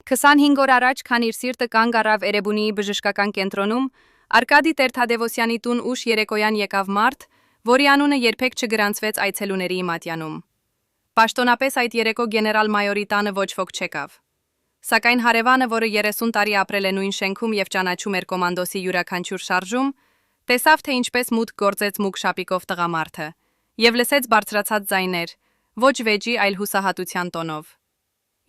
25 օր առաջ, քան իր սիրտը կանգ առավ Էրեբունիի բժշկական կենտրոնում, Արկադի Տեր-Թադևոսյանի տուն ուշ երեկոյան եկավ մարդ, որի անունը երբեք չգրանցվեց այցելուների իմատյանում։ Պաշտոնապես այդ երեկո գեներալ-մայորի տանը ոչ ոք չեկավ։ Սակայն հարևանը, որը 30 տարի ապրել է նույն շենքում եւ ճանաչում էր կոմանդոսի յուրաքանչյուր շարժում, տեսավ, թե ինչպես մուտք գործեց մուգ շապիկով տղամարդը, եւ լսեց բարձրացած ձայներ, ոչ վեճի, այլ հուսահատության տոնով։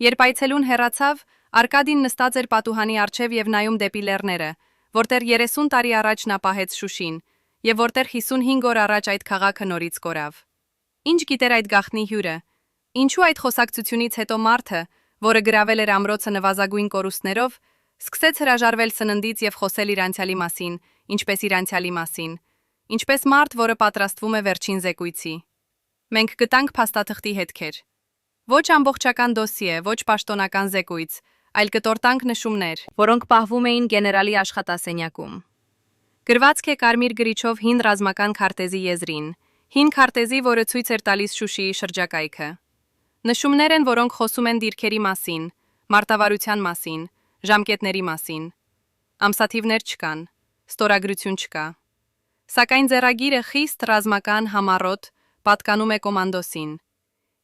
Երբ այցելուն հեռացավ, Արկադին նստած էր պատուհանի առջև եւ նայում դեպի լեռները, որտեղ 30 տարի առաջ նա պահեց Շուշին, եւ որտեղ 55 օր առաջ այդ քաղաքը նորից կորավ։ Ինչ գիտեր այդ գաղտնի հյուրը։ Ինչու այդ խոսակցությունից հետո մարդը, որը գրավել էր ամրոցը նվազագույն կորուստներով, սկսեց հրաժարվել սննդից եւ խոսել իր անցյալի մասին, ինչպես իր անցյալի մասին, ինչպես մարդ, որը պատրաստվում է վերջին զեկույցի։ Մենք գտանք փաստաթղթի հետքեր։ Ոչ ամբողջական դոսիե, ոչ պաշտոնական զեկույց, այլ կտորտանք նշումներ, որոնք պահվում էին գեներալի աշխատասենյակում։ Գրվածք է կարմիր գրիչով հին ռազմական քարտեզի եզրին, հին քարտեզի, որը ցույց էր տալիս Շուշիի շրջակայքը։ Նշումներ են, որոնք խոսում են դիրքերի մասին, մարտավարության մասին, ժամկետների մասին։ Ամսաթիվներ չկան, ստորագրություն չկա։ Սակայն ձեռագիրը խիստ ռազմական համառոտ պատկանում է կոմանդոսին։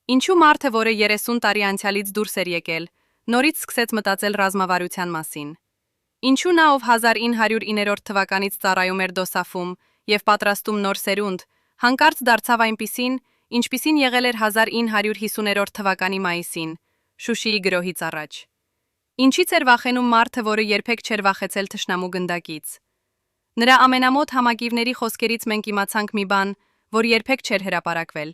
Ինչու մարդը, որը 30 տարի անցյալից դուրս էր եկել, նորից սկսեց մտածել ռազմավարության մասին։ Ինչու նա, ով 1909 թվականից ծառայում էր Դոսաֆում եւ պատրաստում նոր սերունդ, հանկարծ դարձավ այնպիսին, ինչպիսին եղել էր 1950 թվականի մայիսին, Շուշիի գրոհից առաջ։ Ինչից էր վախենում մարդը, որը երբեք չէր վախեցել թշնամու գնդակից։ Նրա ամենամոտ համակիվների խոսքերից մենք իմացանք մի բան, որ երբեք չէր հրապարակվել։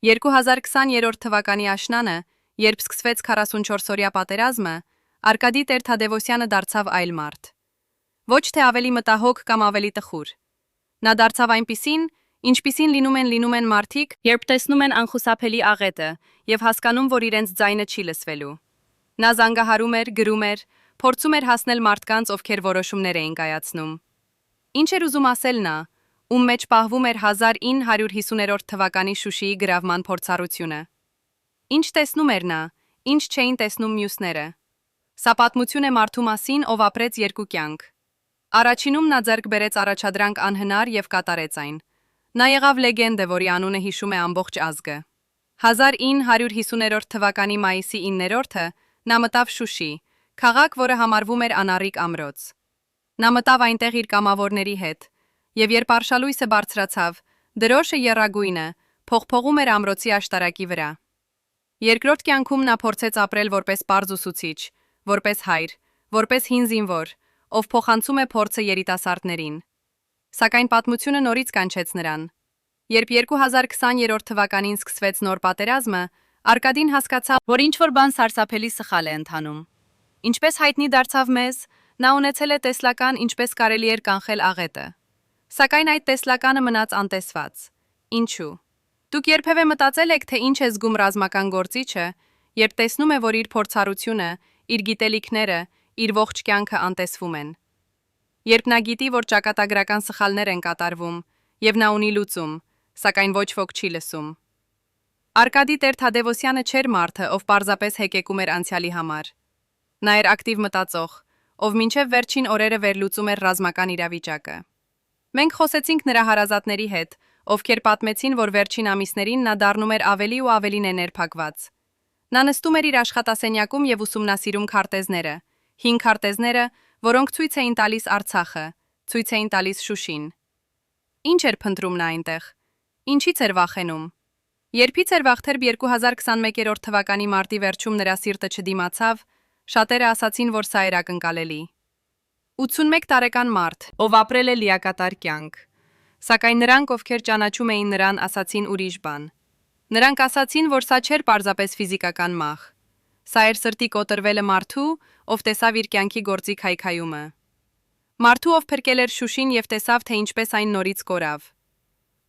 2020 թվականի աշնանը, երբ սկսվեց 44-օրյա պատերազմը, Արկադի Տեր-Թադևոսյանը դարձավ այլ մարդ։ Ոչ թե ավելի մտահոգ կամ ավելի տխուր։ Նա դարձավ այնպիսին, ինչպիսին լինում են մարդիկ, երբ տեսնում են անխուսափելի աղետը եւ հասկանում, որ իրենց ձայնը չի լսվելու։ Նա զանգահարում էր, գրում էր, փորձում էր հասնել մարդկանց, ովքեր որոշումներ էին կայացնում։ Ինչ էր ուզում ասել նա, ում մեջ պահվում էր 1950 թվականի Շուշիի գրավման փորձառությունը։ Ինչ տեսնում էր նա, ինչ չէին տեսնում մյուսները։ Սա պատմություն է մարդու մասին, ով ապրեց երկու կյանք։ Առաջինում նա ձեռք բերեց առաջադրանք անհնար եւ կատարեց այն։ Նա եղավ լեգենդը, որի անունը հիշում է ամբողջ ազգը։ 1950 թվականի մայիսի 9-ը նա մտավ Շուշի, քաղաք, որը համարվում էր անառիկ ամրոց։ Նա մտավ այնտեղ իր կամավորների հետ, եւ երբ արշալույսը բարձրացավ, դրոշը եռագույնը փողփողում էր ամրոցի աշտարակի վրա։ Երկրորդ կյանքում նա փորձեց ապրել որպես պարզ ուսուցիչ, որպես հայր, որպես հին զինվոր, ով փոխանցում է փորձը երիտասարդներին։ Սակայն պատմությունը նորից կանչեց նրան։ Երբ 2020 թվականին սկսվեց նոր պատերազմը, Արկադին հասկացավ, որ ինչ-որ բան սարսափելի սխալ է ընթանում։ Ինչպես հայտնի դարձավ մեզ, նա ունեցել է տեսլական, ինչպես կարելի էր կանխել աղետը։ Սակայն այդ տեսլականը մնաց անտեսված։ Ինչու։ Դուք երբևէ մտածել եք, թե ինչ է զգում ռազմական գործիչը, երբ տեսնում է, որ իր փորձառությունը, իր գիտելիքները, իր ողջ կյանքը անտեսվում են։ Երբ նա գիտի, որ ճակատագրական սխալներ են կատարվում, եւ նա ունի լուծում, սակայն ոչ ոք չի լսում։ Արկադի Տեր-Թադևոսյանը չէր մարդը, ով պարզապես հեկեկում էր անցյալի համար։ Նա էր ակտիվ մտածող, ով մինչև վերջին օրերը վերլուծում էր ռազմական իրավիճակը։ Մենք խոսեցինք նրա հարազատների հետ, ովքեր պատմեցին, որ վերջին ամիսներին նա դառնում էր ավելի ու ավելի ներփակված։ Նա նստում էր իր աշխատասենյակում եւ ուսումնասիրում քարտեզները, հին քարտեզները, որոնք ցույց էին տալիս Արցախը, ցույց էին տալիս Շուշին։ Ինչ էր փնտրում նա այնտեղ։ Ինչից էր վախենում։ Երբից էր վախթեր 2021 թվականի մարտի վերջում նրա սիրտը չդիմացավ, շատերը ասացին, որ սա էր ակնկալելի։ 81 տարեկան մարդ, ով ապրել է լիակատար կյանք։ Սակայն նրանք, ովքեր ճանաչում էին նրան, ասացին ուրիշ բան։ Նրանք ասացին, որ սա չէր պարզապես ֆիզիկական մահ։ Սա էր սրտի կոտրվելը մարդու, ով տեսավ իր կյանքի գործի քայքայումը։ Մարդու, ով փրկել էր Շուշին եւ տեսավ, թե ինչպես այն նորից կորավ։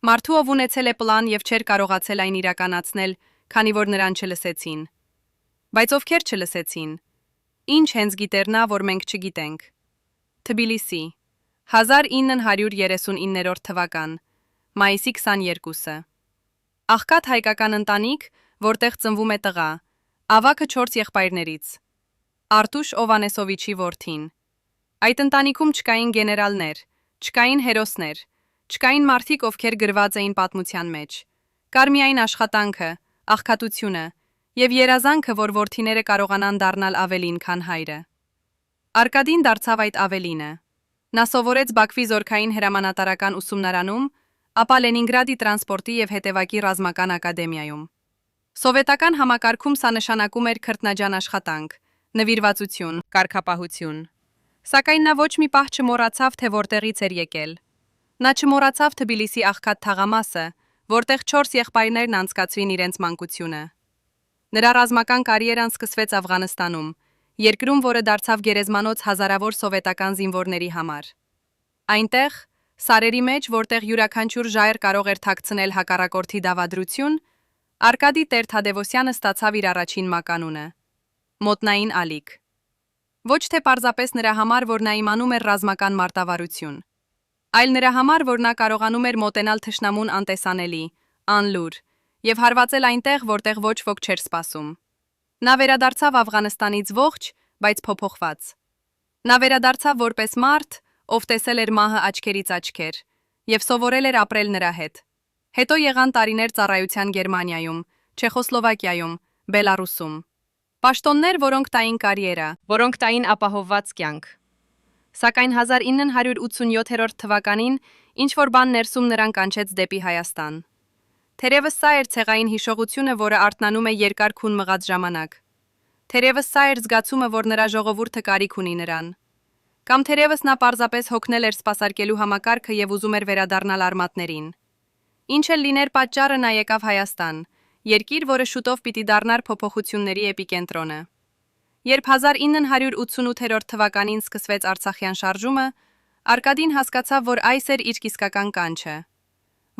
Մարդու, ով ունեցել է պլան եւ չէր կարողացել այն իրականացնել, քանի որ նրան չլսեցին։ Բայց ովքեր չլսեցին։ Ինչ հենց գիտեր նա, որ մենք չգիտենք։ Թբիլիսի 1939 թվական, մայիսի 22-ը։ Աղքատ հայկական ընտանիք, որտեղ ծնվում է տղա, ավագը 4 եղբայրներից։ Արտուշ Օվանեսովիչի որդին։ Այդ ընտանիքում չկային գեներալներ, չկային հերոսներ, չկային մարդիկ, ովքեր գրված էին պատմության մեջ։ Կար միայն աշխատանքը, աղքատությունը եւ երազանքը, որ որդիները կարողանան դառնալ ավելին, քան հայրը։ Արկադին դարձավ այդ ավելինը։ Նա սովորեց Բաքվի զորքային հրամանատարական ուսումնարանում, ապա Լենինգրադի տրանսպորտի եւ հետևակի ռազմական ակադեմիայում։ Սովետական համակարգում սա նշանակում էր քրտնաջան աշխատանք, նվիրվածություն, կարգապահություն։ Սակայն նա ոչ մի պահ չմոռացավ, թե որտեղից էր եկել։ Նա չմոռացավ Թբիլիսի աղքատ թաղամասը, որտեղ 4 եղբայրներն անցկացրին իրենց մանկությունը։ Նրա ռազմական կարիերան սկսվեց Աֆղանստանում, երկրում, որը դարձավ գերեզմանոց հազարավոր սովետական զինվորների համար։ Այնտեղ, սարերի մեջ, որտեղ յուրաքանչյուր ժայռ կարող էր թաքցնել հակառակորդի դավադրություն, Արկադի Տեր-Թադևոսյանը ստացավ իր առաջին մականունը՝ Մոտնային Ալիք։ Ոչ թե պարզապես նրա համար, որ նա իմանում էր ռազմական մարտավարություն, այլ նրա համար, որ նա կարողանում էր մոտենալ թշնամուն անտեսանելի, անլուր եւ հարվածել այնտեղ, որտեղ ոչ ոք չէր սպասում։ Նա վերադարձավ Աֆղանստանից ողջ, բայց փոփոխված։ Նա վերադարձավ որպես մարդ, ով տեսել էր մահը աչքերից աչքեր եւ սովորել էր ապրել նրա հետ։ Հետո եղան տարիներ ծառայության Գերմանիայում, Չեխոսլովակիայում, Բելարուսում։ Պաշտոններ, որոնք տային կարիերա, որոնք տային ապահովված կյանք։ Սակայն 1987 թվականին ինչ-որ բան ներսում նրան կանչեց դեպի Հայաստան։ Թերևս սա էր ցեղային հիշողությունը, որը արթնանում է երկար քուն մղած ժամանակ։ Թերևս սա էր զգացումը, որ նրա ժողովուրդը կարիք ունի նրան։ Կամ թերևս նա պարզապես հոգնել էր սպասարկելու համակարգը եւ ուզում էր վերադառնալ արմատներին։ Ինչ էլ լիներ պատճառը, նա եկավ Հայաստան, երկիր, որը շուտով պիտի դառնար փոփոխությունների էպիկենտրոնը։ Երբ 1988 թվականին սկսվեց Արցախյան շարժումը, Արկադին հասկացավ, որ այս էր իր իսկական կանչը։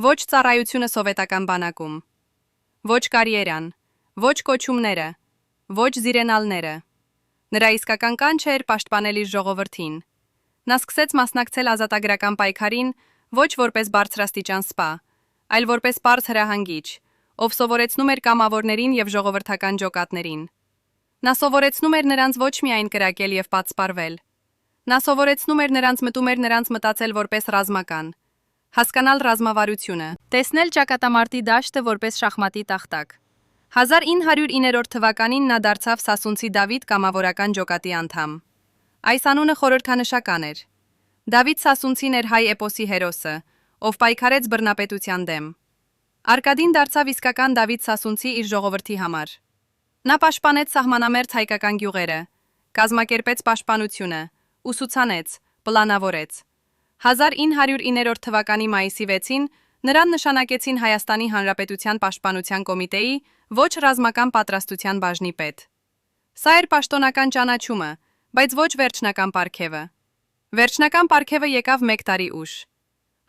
Ոչ ծառայությունը սովետական բանակում, ոչ կարիերան, ոչ կոչումները, ոչ զիրենալները։ Նրա իսկական կանչը էր պաշտպանել իր ժողովրդին։ Նա սկսեց մասնակցել ազատագրական պայքարին ոչ որպես բարձրաստիճան սպա, այլ որպես պարզ հրահանգիչ, ով սովորեցնում էր կամավորներին եւ ժողովրդական ջոկատներին։ Նա սովորեցնում էր նրանց ոչ միայն կրակել եւ պատսպարվել։ Նա սովորեցնում էր նրանց նրանց մտածել որպես ռազմական, հասկանալ ռազմավարությունը, տեսնել ճակատամարտի դաշտը որպես շախմատի տախտակ։ 1909 թվականին նա դարձավ Սասունցի Դավիթ կամավորական ջոկատի անդամ։ Այս անունը խորհրդանշական էր։ Դավիթ Սասունցին էր հայ էպոսի հերոսը, ով պայքարեց բռնապետության դեմ։ Արկադին դարձավ իսկական Դավիթ Սասունցի իր ժողովրդի համար։ Նա պաշտպանեց սահմանամերձ հայկական գյուղերը, կազմակերպեց պաշտպանությունը, ուսուցանեց, պլանավորեց։ 1909 թվականի մայիսի 6-ին նրան նշանակեցին Հայաստանի Հանրապետության Պաշտպանության կոմիտեի ոչ ռազմական պատրաստության բաժնի պետ։ Սա էր պաշտոնական ճանաչումը, բայց ոչ վերջնական պարգևը։ Վերջնական պարգևը եկավ 1 տարի ուշ։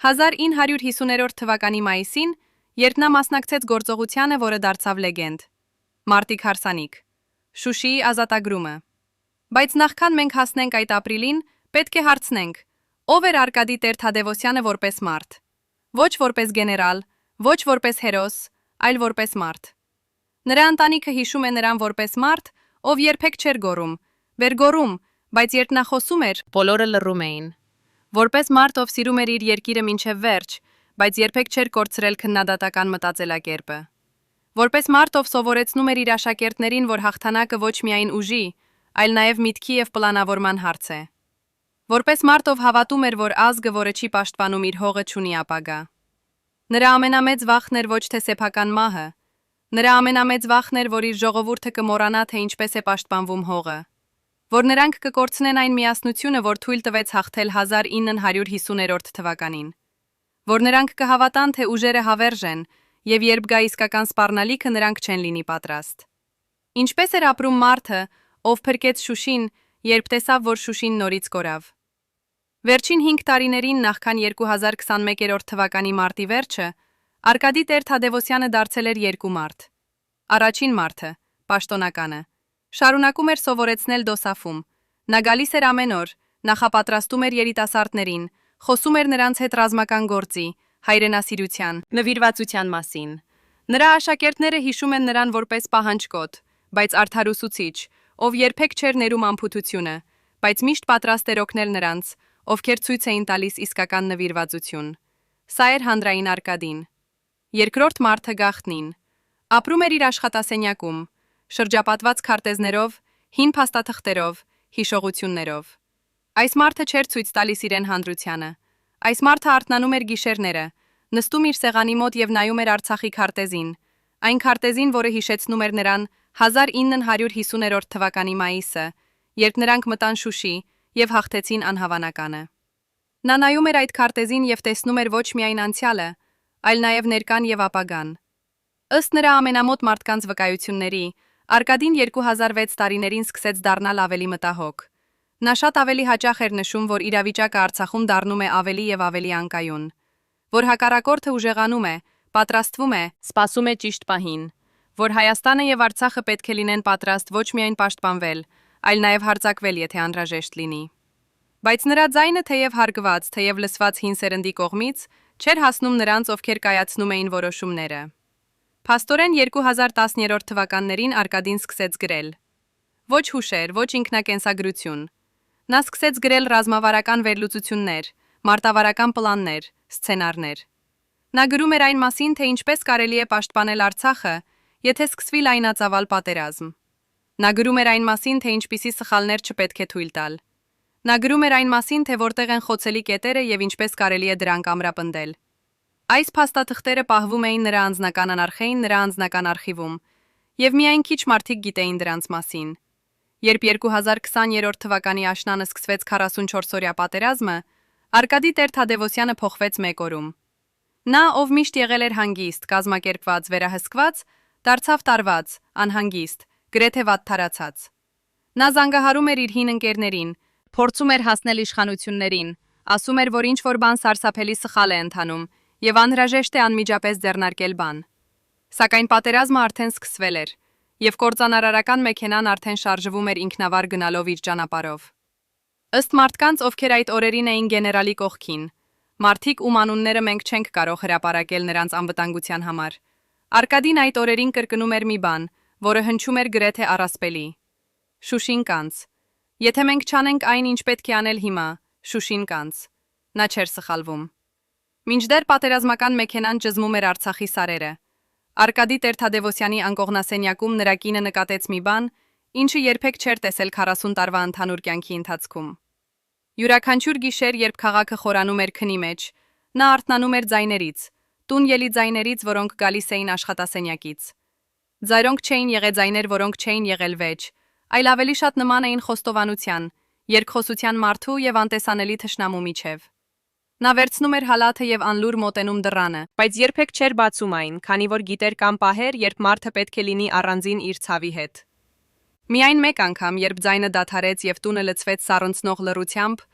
1950 թվականի մայիսին, երբ նա մասնակցեց գործողությանը, որը դարձավ լեգենդ։ Մարտիկ հարսանիք։ Շուշիի ազատագրումը։ Բայց նախքան մենք հասնենք այդ ապրիլին, պետք է հարցնենք. ով էր Արկադի Տեր-Թադևոսյանը որպես մարդ։ Ոչ որպես գեներալ, ոչ որպես հերոս, այլ որպես մարդ։ Նրա ընտանիքը հիշում է նրան որպես մարդ, ով երբեք չէր գոռում, վերգոռում, բայց երբ նա խոսում էր, բոլորը լռում էին։ Որպես մարդ, ով սիրում էր իր երկիրը մինչև վերջ, բայց երբեք չէր կորցրել քննադատական մտածելակերպը։ Որպես մարդ, ով սովորեցնում էր իր աշակերտներին, որ հաղթանակը ոչ միայն ուժի, այլ նաև միտքի եւ պլանավորման հարց է։ Որպես մարդ, ով հավատում էր, որ ազգը, որը չի պաշտպանում իր հողը, չունի ապագա։ Նրա ամենամեծ վախն էր ոչ թե սեփական մահը, նրա ամենամեծ վախն էր, որ իր ժողովուրդը կմոռանա, թե ինչպես է պաշտպանվում հողը, որ նրանք կկորցնեն այն միասնությունը, որ թույլ տվեց հաղթել 1950 թվականին, որ նրանք կհավատան, թե ուժերը հավերժ են, եւ երբ գա իսկական սպառնալիքը, նրանք չեն լինի պատրաստ։ Ինչպես էր ապրում մարդը, ով փրկեց Շուշին, երբ տեսավ, որ Շուշին նորից կորավ։ Վերջին 5 տարիներին նախքան 2021 թվականի մարտի վերջը, Արկադի Տեր-Թադևոսյանը դարձել էր 2 մարդ։ Առաջին մարդը, պաշտոնականը, շարունակում էր սովորեցնել դոսաֆում։ Նա գալիս էր ամեն օր, նախապատրաստում էր երիտասարդներին, խոսում էր նրանց հետ ռազմական գործի, հայրենասիրության, նվիրվածության մասին։ Նրա աշակերտները հիշում են նրան որպես պահանջկոտ, բայց արդարուսուցիչ, ով երբեք չէր ներում անփութությունը, բայց միշտ պատրաստ էր օգնել նրանց, ովքեր ցույց էին տալիս իսկական նվիրվածություն։ Սա էր հանրային Արկադին։ Երկրորդ մարդը Գաղտնին։ Ապրում էր իր աշխատասենյակում, շրջապատված քարտեզներով, հին փաստաթղթերով, հիշողություններով։ Այս մարդը չէր ցույց տալիս իրեն հանրությանը։ Այս մարդը արթնանում էր գիշերները, նստում իր սեղանի մոտ եւ նայում էր Արցախի քարտեզին, այն քարտեզին, որը հիշեցնում էր նրան 1950 թվականի մայիսը, երբ նրանք մտան Շուշի եւ հաղթեցին անհավանականը։ Նա նայում էր այդ քարտեզին եւ տեսնում էր ոչ միայն անցյալը, այլ նաեւ ներկան եւ ապագան։ Ըստ նրա ամենամոտ մարդկանց վկայությունների, Արկադին 2006 տարիներին սկսեց դառնալ ավելի մտահոգ։ Նա շատ ավելի հաճախ էր նշում, որ իրավիճակը Արցախում դառնում է ավելի եւ ավելի անկայուն, որ հակառակորդը ուժեղանում է, պատրաստվում է, սպասում է ճիշտ պահին, որ Հայաստանը եւ Արցախը պետք է լինեն պատրաստ ոչ միայն պաշտպանվել, այլ նաեւ հարձակվել, եթե անհրաժեշտ լինի։ Բայց նրա ձայնը թեև հարգված, թեև լսված հին սերնդի կողմից, չէր հասնում նրանց, ովքեր կայացնում էին որոշումները։ Փաստորեն 2010 թվականներին Արկադին սկսեց գրել։ Ոչ հուշեր, ոչ ինքնակենսագրություն։ Նա սկսեց գրել ռազմավարական վերլուծություններ, մարտավարական պլաններ, սցենարներ։ Նա գրում էր այն մասին, թե ինչպես կարելի է պաշտպանել Արցախը, եթե սկսվի լայնածավալ պատերազմ։ Նա գրում էր այն մասին, թե ինչպիսի սխալներ չպետք է թույլ տալ։ Նա գրում էր այն մասին, թե որտեղ են խոցելի կետերը եւ ինչպես կարելի է դրանք ամրապնդել։ Այս փաստաթղթերը պահվում էին նրա անձնական անարխային, նրա անձնական արխիվում, եւ միայն քիչ մարդիկ գիտեին դրանց մասին։ Երբ 2020 թվականի աշնանը սկսվեց 44-օրյա պատերազմը, Արկադի Տեր-Թադևոսյանը փոխվեց մեկ օրում։ Նա, ով միշտ եղել էր հանգիստ, կազմակերպված, վերահսկված, դարձավ տարված, անհանգիստ, գրեթե վատթարացած։ Նա զանգահարում էր իր հին ընկերներին, փորձում էր հասնել իշխանություններին, ասում էր, որ ինչ-որ բան սարսափելի սխալ է ընթանում եւ անհրաժեշտ է անմիջապես ձեռնարկել բան։ Սակայն պատերազմը արդեն սկսվել էր, եւ կործանարարական մեքենան արդեն շարժվում էր ինքնավար գնալով իր ճանապարհով։ Ըստ մարդկանց, ովքեր այդ օրերին էին գեներալի կողքին, մարդիկ, ում անունները մենք չենք կարող հրապարակել նրանց անվտանգության համար, Արկադին այդ օրերին կրկնում էր մի բան, որը հնչում էր գրեթե առասպելի. Շուշին կանց։ Եթե մենք չանենք այն, ինչ պետք է անել հիմա, Շուշին կանց։ Նա չէր սխալվում։ Մինչդեռ պատերազմական մեքենան ճզմում էր Արցախի սարերը, Արկադի Տեր-Թադևոսյանի անկողնասենյակում նրա կինը նկատեց մի բան, ինչը երբեք չէր տեսել 40 տարվա ընդհանուր կյանքի ընթացքում։ Յուրաքանչյուր գիշեր, երբ քաղաքը խորանում էր քնի մեջ, նա արթնանում էր ձայներից, տուն ելի ձայներից, որոնք գալիս էին աշխատասենյակից։ Ձայրոնք չէին եղել ձայներ, որոնք չէին եղել վեճ, այլ ավելի շատ նման էին խոստովանության, երկխոսության մարդու եւ անտեսանելի թշնամու միջև։ Նա վերցնում էր հալաթը եւ անլուր մոտենում դռանը, բայց երբեք չէր բացում այն, քանի որ գիտեր կամ պահեր, երբ մարդը պետք է լինի առանձին իր ցավի հետ։ Միայն մեկ անգամ, երբ ձայնը դադարեց եւ տունը լցվեց սառնցնող լռությամբ,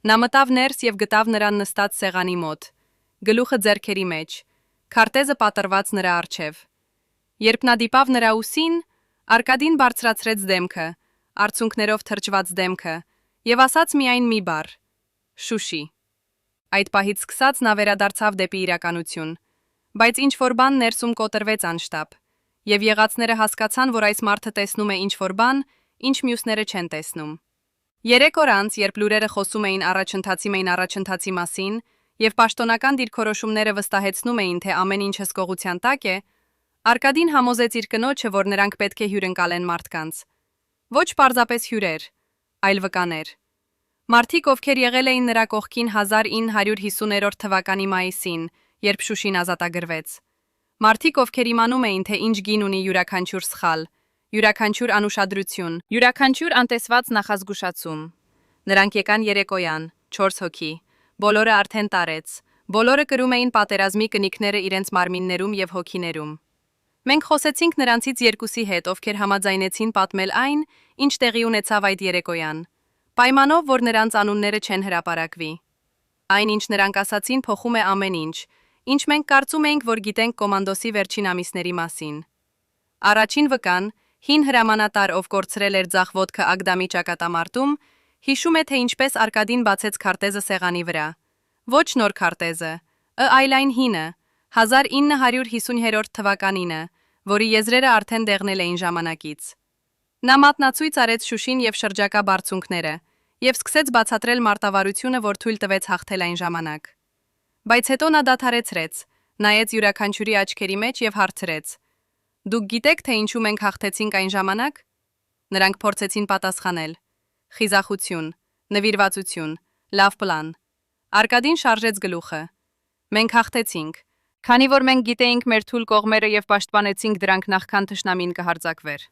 նա մտավ ներս եւ գտավ նրան նստած սեղանի մոտ, գլուխը ձեռքերի մեջ, քարտեզը պատրված նրա առջև։ Երբ նա դիպավ նրա ուսին, Արկադին բարձրացրեց դեմքը, արցունքներով թրջված դեմքը, եւ ասաց միայն մի բառ. Շուշի։ Այդ պահից սկսած նա վերադարձավ դեպի իրականություն, բայց ինչ-որ բան ներսում կոտրվեց անշտապ, եւ եղածները հասկացան, որ այս մարդը տեսնում է ինչ-որ բան, ինչ մյուսները չեն տեսնում։ 3 օր անց, երբ լուրերը խոսում էին առաջընթացի մասին, եւ պաշտոնական դիրքորոշումները վստահեցնում էին, թե ամեն ինչ հսկողության տակ է, Արկադին համոզեց իր կնոջը, որ նրանք պետք է հյուրընկալեն մարդկանց։ Ոչ պարզապես հյուրեր, այլ վկաներ։ Մարդիկ, ովքեր եղել էին նրա կողքին 1950 թվականի մայիսին, երբ Շուշին ազատագրվեց։ Մարդիկ, ովքեր իմանում էին, թե ինչ գին ունի յուրաքանչյուր սխալ, յուրաքանչյուր անուշադրություն, յուրաքանչյուր անտեսված նախազգուշացում։ Նրանք եկան երեկոյան, 4 հոգի, բոլորը արդեն տարեց, բոլորը կրում էին պատերազմի կնիքները իրենց մարմիններում եւ հոգիներում։ Մենք խոսեցինք նրանցից երկուսի հետ, ովքեր համաձայնեցին պատմել այն, ինչ տեղի ունեցավ այդ երեկոյան, պայմանով, որ նրանց անունները չեն հրապարակվի։ Այն, ինչ նրանք ասացին, փոխում է ամեն ինչ, ինչ մենք կարծում էինք, որ գիտենք կոմանդոսի վերջին ամիսների մասին։ Առաջին վկան, հին հրամանատար, ով կորցրել էր ձախ ոտքը Ագդամի ճակատամարտում, հիշում է, թե ինչպես Արկադին բացեց քարտեզը սեղանի վրա։ Ոչ նոր քարտեզը, այլ այն հինը, 1950 թվականինը, որի եզրերը արդեն դեղնել էին ժամանակից։ Նա մատնացույց արեց Շուշին եւ շրջակա բարձունքները եւ սկսեց բացատրել մարտավարությունը, որ թույլ տվեց հաղթել այն ժամանակ։ Բայց հետո նա դադարեցրեց, նայեց յուրաքանչյուրի աչքերի մեջ եւ հարցրեց. «Դուք գիտեք, թե ինչու մենք հաղթեցինք այն ժամանակ»։ Նրանք փորձեցին պատասխանել. «Խիզախություն, նվիրվածություն, լավ պլան»։ Արկադին շարժեց գլուխը. «Մենք հաղթեցինք, քանի որ մենք գիտեինք մեր թույլ կողմերը եւ պաշտպանեցինք դրանք նախքան թշնամին կհարձակվեր։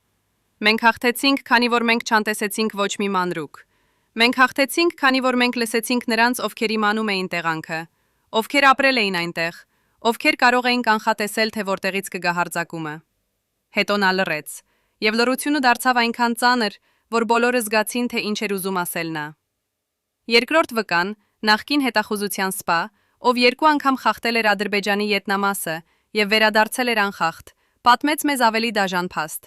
Մենք հաղթեցինք, քանի որ մենք չանտեսեցինք ոչ մի մանրուք։ Մենք հաղթեցինք, քանի որ մենք լսեցինք նրանց, ովքեր իմանում էին տեղանքը, ովքեր ապրել էին այնտեղ, ովքեր կարող էին կանխատեսել, թե որտեղից կգա հարձակումը»։ Հետո նա լռեց, եւ լռությունը դարձավ այնքան ծանր, որ բոլորը զգացին, թե ինչ էր ուզում ասել նա։ Երկրորդ վկան, նախկին հետախուզության սպա, ով 2 անգամ խախտել էր Ադրբեջանի ետնամասը եւ վերադարձել էր անխախտ, պատմեց մեզ ավելի դաժան փաստ։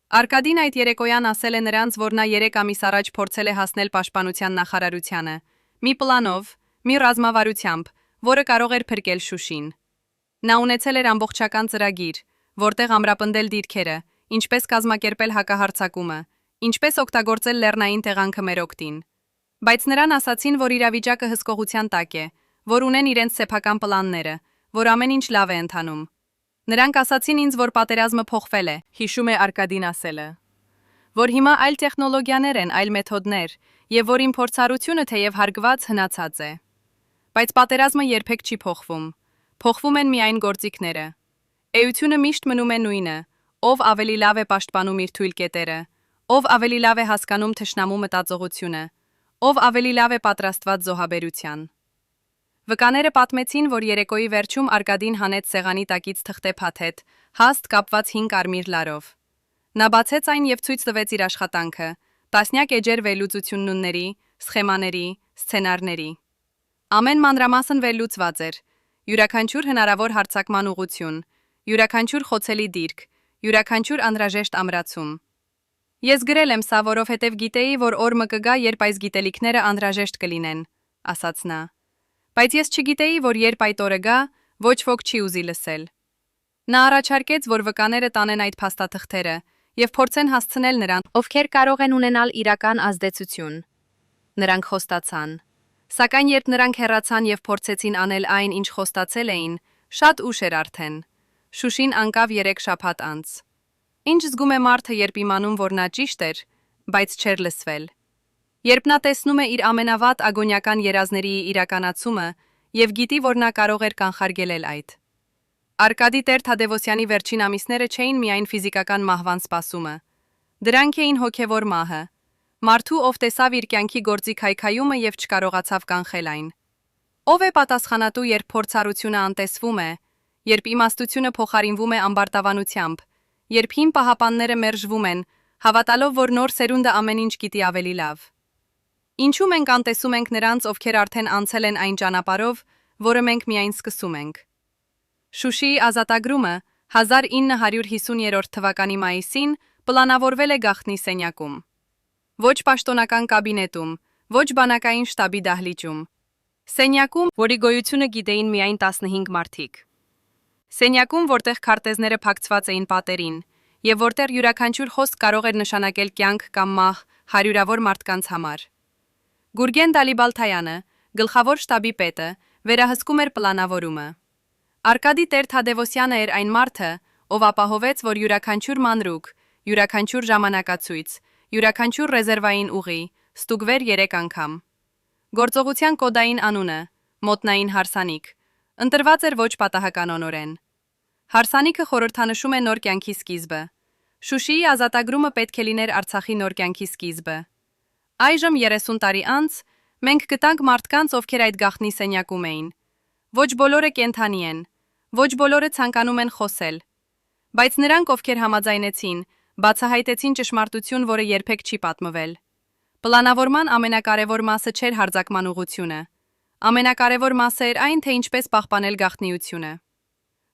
Արկադին այդ երեկոյան ասել է նրանց, որ նա 3 ամիս առաջ փորձել է հասնել պաշտպանության նախարարությանը, մի պլանով, մի ռազմավարությամբ, որը կարող էր փրկել Շուշին։ Նա ունեցել էր ամբողջական ծրագիր, որտեղ ամրապնդել դիրքերը, ինչպես կազմակերպել հակահարձակումը, ինչպես օգտագործել լեռնային տեղանքը մեր օգտին։ Բայց նրան ասացին, որ իրավիճակը հսկողության տակ է, որ ունեն իրենց սեփական պլանները, որ ամեն ինչ լավ է ընթանում։ Նրանք ասացին ինձ, որ պատերազմը փոխվել է, հիշում է Արկադին ասելը, որ հիմա այլ տեխնոլոգիաներ են, այլ մեթոդներ, եւ որ իմ փորձառությունը թեև հարգված հնացած է։ Բայց պատերազմը երբեք չի փոխվում։ Փոխվում են միայն գործիքները։ Էությունը միշտ մնում է նույնը, ով ավելի լավ է պաշտպանում իր թույլ կետերը, ով ավելի լավ է հասկանում թշնամու մտածողությունը, ով ավելի լավ է պատրաստված զոհաբերության։ Վկաները պատմեցին, որ երեկոյի վերջում Արկադին հանեց սեղանի տակից թղթե փաթեթ, հաստ կապված 5 կարմիր լարով։ Նա բացեց այն եւ ցույց տվեց իր աշխատանքը, տասնյակ էջեր վերլուծությունների, սխեմաների, սցենարների։ Ամեն մանրամասն վերլուծված էր, յուրաքանչյուր հնարավոր հարձակման ուղղություն, յուրաքանչյուր խոցելի դիրք, յուրաքանչյուր անհրաժեշտ ամրացում։ Ես գրել եմ սա, որովհետև գիտեի, որ օրը կգա, երբ այս գիտելիքները անհրաժեշտ կլինեն, ասաց նա։ Բայց ես չգիտեի, որ երբ այդ օրը գա, ոչ ոք չի ուզի լսել։ Նա առաջարկեց, որ վկաները տանեն այդ փաստաթղթերը եւ փորձեն հասցնել նրան, ովքեր կարող են ունենալ իրական ազդեցություն։ Նրանք խոստացան։ Սակայն երբ նրանք հեռացան եւ փորձեցին անել այն, ինչ խոստացել էին, շատ ուշ էր արդեն։ Շուշին անկավ 3 շաբաթ անց։ Ինչ զգում է մարդը, երբ իմանում, որ նա ճիշտ էր, բայց չէր լսվել։ Երբ նա տեսնում է իր ամենավատ ագոնյական երազների իրականացումը եւ գիտի, որ նա կարող էր կանխարգելել այդ։ Արկադի Տեր Թադևոսյանի վերջին ամիսները չէին միայն ֆիզիկական մահվան սպասումը։ Դրանք էին հոգևոր մահը։ Մարդու, ով տեսավ իր կյանքի գործի քայքայումը եւ չկարողացավ կանխել այն։ Ով է պատասխանատու, երբ փորձառությունը անտեսվում է, երբ իմաստությունը փոխարինվում է ամբարտավանությամբ, երբ հին պահապանները մերժվում են, հավատալով, որ նոր սերունդը ամեն ինչ գիտի ավելի լավ։ Ինչու մենք անտեսում ենք նրանց, ովքեր արդեն անցել են այն ճանապարհով, որը մենք միայն սկսում ենք։ Շուշիի ազատագրումը 1950 թվականի մայիսին պլանավորվել է գաղտնի սենյակում։ Ոչ պաշտոնական կաբինետում, ոչ բանակային շտաբի դահլիճում։ Սենյակում, որի գոյությունը գիտեին միայն 15 մարդիկ։ Սենյակում, որտեղ քարտեզները փակցված էին պատերին, եւ որտեղ յուրաքանչյուր խոսք կարող էր նշանակել կյանք կամ մահ հարյուրավոր մարդկանց համար։ Գուրգեն Դալիբալթայանը, գլխավոր շտաբի պետը, վերահսկում էր պլանավորումը։ Արկադի Տեր Թադևոսյանը էր այն մարդը, ով ապահովեց, որ յուրաքանչյուր մանրուք, յուրաքանչյուր ժամանակացույց, յուրաքանչյուր ռեզերվային ուղի ստուգվեր 3 անգամ։ Գործողության կոդային անունը՝ մոտնային հարսանիք, ընտրված էր ոչ պատահականորեն։ Հարսանիքը խորհրդանշում է նոր կյանքի սկիզբը։ Շուշիի ազատագրումը պետք է լիներ Արցախի նոր կյանքի սկիզբը։ Այժմ 30 տարի անց մենք գտանք մարդկանց, ովքեր այդ գաղտնի սենյակում էին։ Ոչ բոլորը կենդանի են, ոչ բոլորը ցանկանում են խոսել։ Բայց նրանք, ովքեր համաձայնեցին, բացահայտեցին ճշմարտություն, որը երբեք չի պատմվել։ Պլանավորման ամենակարևոր մասը չէր հարձակման ուղղությունը։ Ամենակարևոր մասը էր այն, թե ինչպես պահպանել գաղտնիությունը։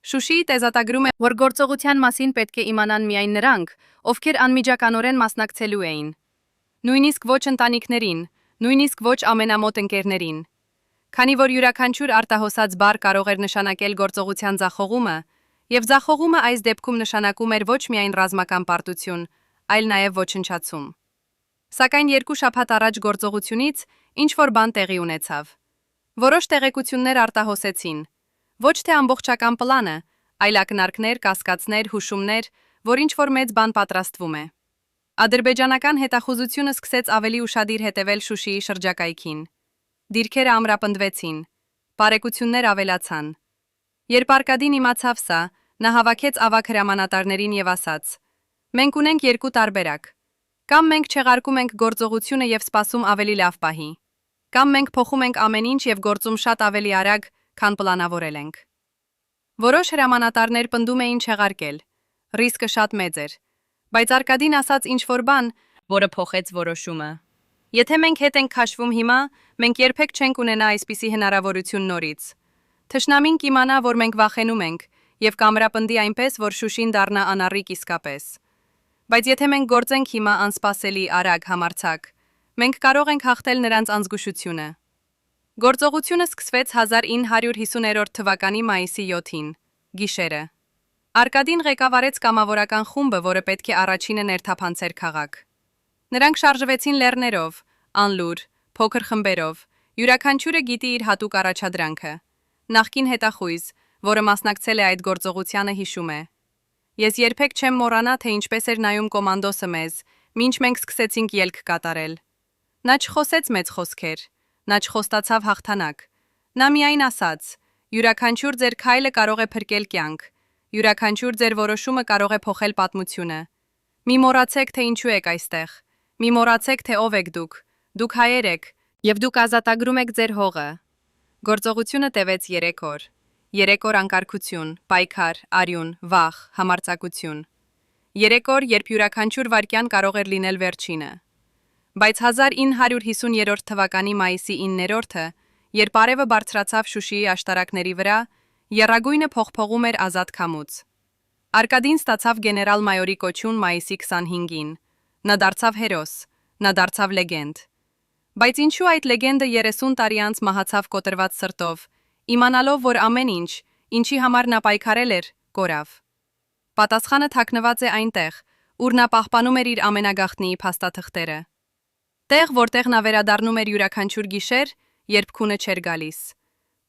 Շուշիի տեզատագրում է, որ գործողության մասին պետք է իմանան միայն նրանք, ովքեր անմիջականորեն մասնակցելու էին։ Նույնիսկ ոչ ընտանիքներին, նույնիսկ ոչ ամենամոտ ընկերներին։ Քանի որ յուրաքանչյուր արտահոսած բառ կարող էր նշանակել գործողության ձախողումը, եւ ձախողումը այս դեպքում նշանակում էր ոչ միայն ռազմական պարտություն, այլ նաև ոչնչացում։ Սակայն 2 շաբաթ առաջ գործողությունից ինչ-որ բան տեղի ունեցավ։ Որոշ տեղեկություններ արտահոսեցին։ Ոչ թե ամբողջական պլանը, այլ ակնարկներ, կասկածներ, հուշումներ, որ ինչ-որ մեծ բան պատրաստվում է։ Ադրբեջանական հետախուզությունը սկսեց ավելի ուշադիր հետևել Շուշիի շրջակայքին։ Դիրքերը ամրապնդվեցին, բարեկություններ ավելացան։ Երբ Արկադին իմացավ սա, նա հավաքեց ավագ հրամանատարներին եւ ասաց. «Մենք ունենք 2 տարբերակ։ Կամ մենք չեղարկում ենք գործողությունը եւ սպասում ավելի լավ պահի, կամ մենք փոխում ենք ամեն ինչ եւ գործում շատ ավելի արագ, քան պլանավորել ենք»։ Որոշ հրամանատարներ պնդում էին չեղարկել։ Ռիսկը շատ մեծ էր, բայց Արկադին ասաց ինչ-որ բան, որը փոխեց որոշումը։ Եթե մենք հետ ենք քաշվում հիմա, մենք երբեք չենք ունենա այսպիսի հնարավորություն նորից։ Թշնամին կիմանա, որ մենք վախենում ենք եւ կամրապնդի այնպես, որ Շուշին դառնա անառիկ իսկապես։ Բայց եթե մենք գործենք հիմա անսպասելի, արագ, համարձակ, մենք կարող ենք հաղթել նրանց անզգուշությունը։ Գործողությունը սկսվեց 1950 թվականի մայիսի 7-ին, գիշերը։ Արկադին ղեկավարեց կամավորական խումբը, որը պետք է առաջինը ներթափանցեր քաղաք։ Նրանք շարժվեցին լեռներով, անլուր, փոքր խմբերով, յուրաքանչյուրը գիտի իր հատուկ առաջադրանքը։ Նախկին հետախույզ, որը մասնակցել է այդ գործողությանը, հիշում է. «Ես երբեք չեմ մոռանա, թե ինչպես էր նայում կոմանդոսը մեզ, մինչ մենք սկսեցինք ելք կատարել։ Նա չխոսեց մեծ խոսքեր, նա չխոստացավ հաղթանակ։ Նա միայն ասաց. յուրաքանչյուր ձեր քայլը կարող է փրկել կյանք, յուրաքանչյուր ձեր որոշումը կարող է փոխել պատմությունը։ Մի մոռացեք, թե ինչու եք այստեղ, մի մոռացեք, թե ով եք դուք հայեր եք, եւ դուք ազատագրում եք ձեր հողը»։ Գործողությունը տևեց 3 օր։ 3 օր անկարգություն, պայքար, արյուն, վախ, համարձակություն։ 3 օր, երբ յուրաքանչյուր վայրկյան կարող էր լինել վերջինը։ Բայց 1950 թվականի մայիսի 9-ը, երբ արևը բարձրացավ Շուշիի աշտարակների վրա, եռագույնը փողփողում էր ազատ քամուց։ Արկադին ստացավ գեներալ-մայորի կոչում մայիսի 25-ին։ Նա դարձավ հերոս, նա դարձավ լեգենդ։ Բայց ինչու այդ լեգենդը 30 տարի անց մահացավ կոտրված սրտով, իմանալով, որ ամեն ինչ, ինչի համար նա պայքարել էր, կորավ։ Պատասխանը թաքնված է այնտեղ, ուր նա պահպանում էր իր ամենագաղտնի փաստաթղթերը։ Տեղ, որտեղ նա վերադառնում էր յուրաքանչյուր գիշեր, երբ քունը չէր գալիս։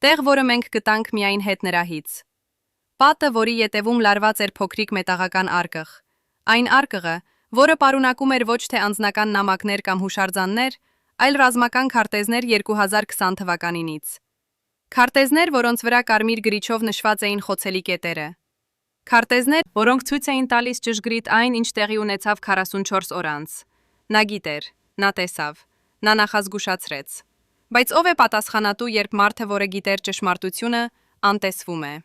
Տեղ, որը մենք գտանք միայն հետ նրահից։ Պատը, որի ետևում լարված էր փոքրիկ մետաղական արկղ։ Այն արկղը, որը պարունակում էր ոչ թե անձնական նամակներ կամ հուշարձաններ, այլ ռազմական քարտեզներ 2020 թվականինից։ Քարտեզներ, որոնց վրա կարմիր գրիչով նշված էին խոցելի կետերը։ Քարտեզներ, որոնք ցույց էին տալիս ճշգրիտ այն, ինչ տեղի ունեցավ 44 օր անց։ Նա գիտեր, նա տեսավ, նա նախազգուշացրեց։ Բայց ով է պատասխանատու, երբ մարդը, որը գիտեր ճշմարտությունը, անտեսվում է։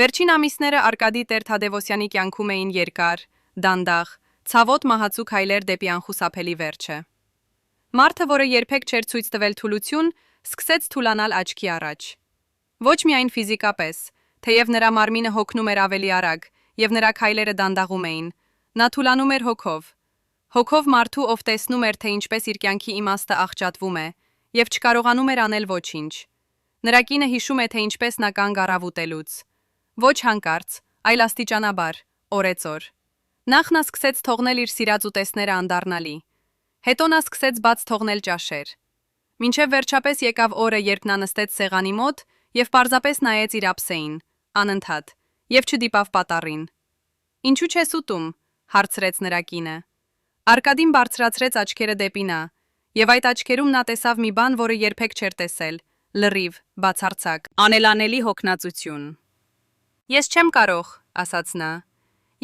Վերջին ամիսները Արկադի Տեր-Թադևոսյանի կյանքում էին երկար, դանդաղ, ցավոտ մահացու քայլեր դեպի անխուսափելի վերջը։ Մարդը, որը երբեք չէր ցույց տվել թուլություն, սկսեց թուլանալ աչքի առաջ։ Ոչ միայն ֆիզիկապես, թեև նրա մարմինը հոգնում էր ավելի արագ, եւ նրա քայլերը դանդաղում էին, նա թուլանում էր հոգով։ Հոգով մարդու, ով տեսնում էր, թե ինչպես իր կյանքի իմաստը աղճատվում է, եւ չկարողանում էր անել ոչինչ։ Նրա կինը հիշում է, թե ինչպես նա կանգ առավ ուտելուց։ Ոչ հանկարծ, այլ աստիճանաբար, օրեցօր։ Նախ նա սկսեց թողնել իր սիրած ուտեստները անդառնալի։ Հետո նա սկսեց բաց թողնել ճաշեր։ Մինչև վերջապես եկավ օրը, երբ նա նստեց սեղանի մոտ եւ պարզապես նայեց իր ափսեին, անընդհատ, եւ չդիպավ պատառին։ «Ինչու չես ուտում?» հարցրեց նրա կինը։ Արկադին բարձրացրեց աչքերը դեպի նա, եւ այդ աչքերում նա տեսավ մի բան, որը երբեք չէր տեսել՝ լրիվ, բացարձակ, անելանելի հոգնածություն։ «Ես չեմ կարող», ասաց նա։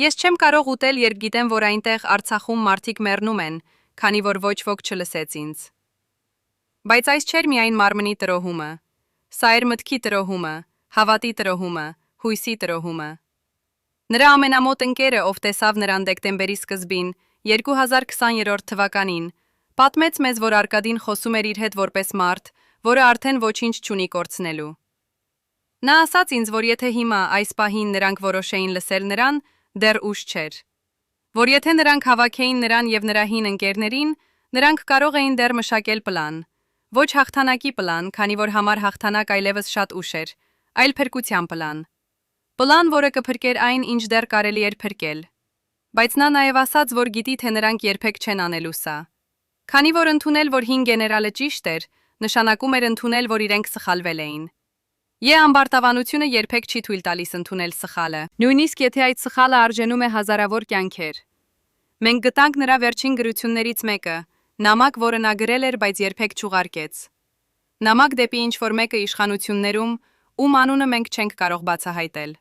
«Ես չեմ կարող ուտել, երբ գիտեմ, որ այնտեղ Արցախում մարդիկ մեռնում են, քանի որ ոչ ոք չլսեց ինձ»։ Բայց այս չէր միայն մարմնի տրոհումը։ Սա էր մտքի տրոհումը, հավատի տրոհումը, հույսի տրոհումը։ Նրա ամենամոտ ընկերը, ով տեսավ նրան դեկտեմբերի սկզբին, 2020 թվականին, պատմեց մեզ, որ Արկադին խոսում էր իր հետ որպես մարդ, որը արդեն ոչինչ չունի կորցնելու։ Նա ասաց ինձ, որ եթե հիմա, այս պահին նրանք որոշեին լսել նրան, դեռ ուշ չէր։ Որ եթե նրանք հավաքեին նրան եւ նրա հին ընկերներին, նրանք կարող էին դեռ մշակել պլան։ Ոչ հաղթանակի պլան, քանի որ համար հաղթանակ այլևս շատ ուշ էր, այլ փրկության պլան։ Պլան, որը կփրկեր այն, ինչ դեռ կարելի էր փրկել։ Բայց նա նաև ասաց, որ գիտի, թե նրանք երբեք չեն անելու սա։ Քանի որ ընդունել, որ 5 գեներալը ճիշտ էր, նշանակում էր ընդունել, որ իրենք սխալվել էին։ Ամբարտավանությունը երբեք չի թույլ տալիս ընդունել սխալը, նույնիսկ եթե այդ սխալը արժենում է հազարավոր կյանքեր։ Մենք գտանք նրա վերջին գրություններից մեկը, նամակ, որը նա գրել էր, բայց երբեք չուղարկեց։ Նամակ դեպի ինչ-որ մեկը իշխանություններում, ում անունը մենք չենք կարող բացահայտել։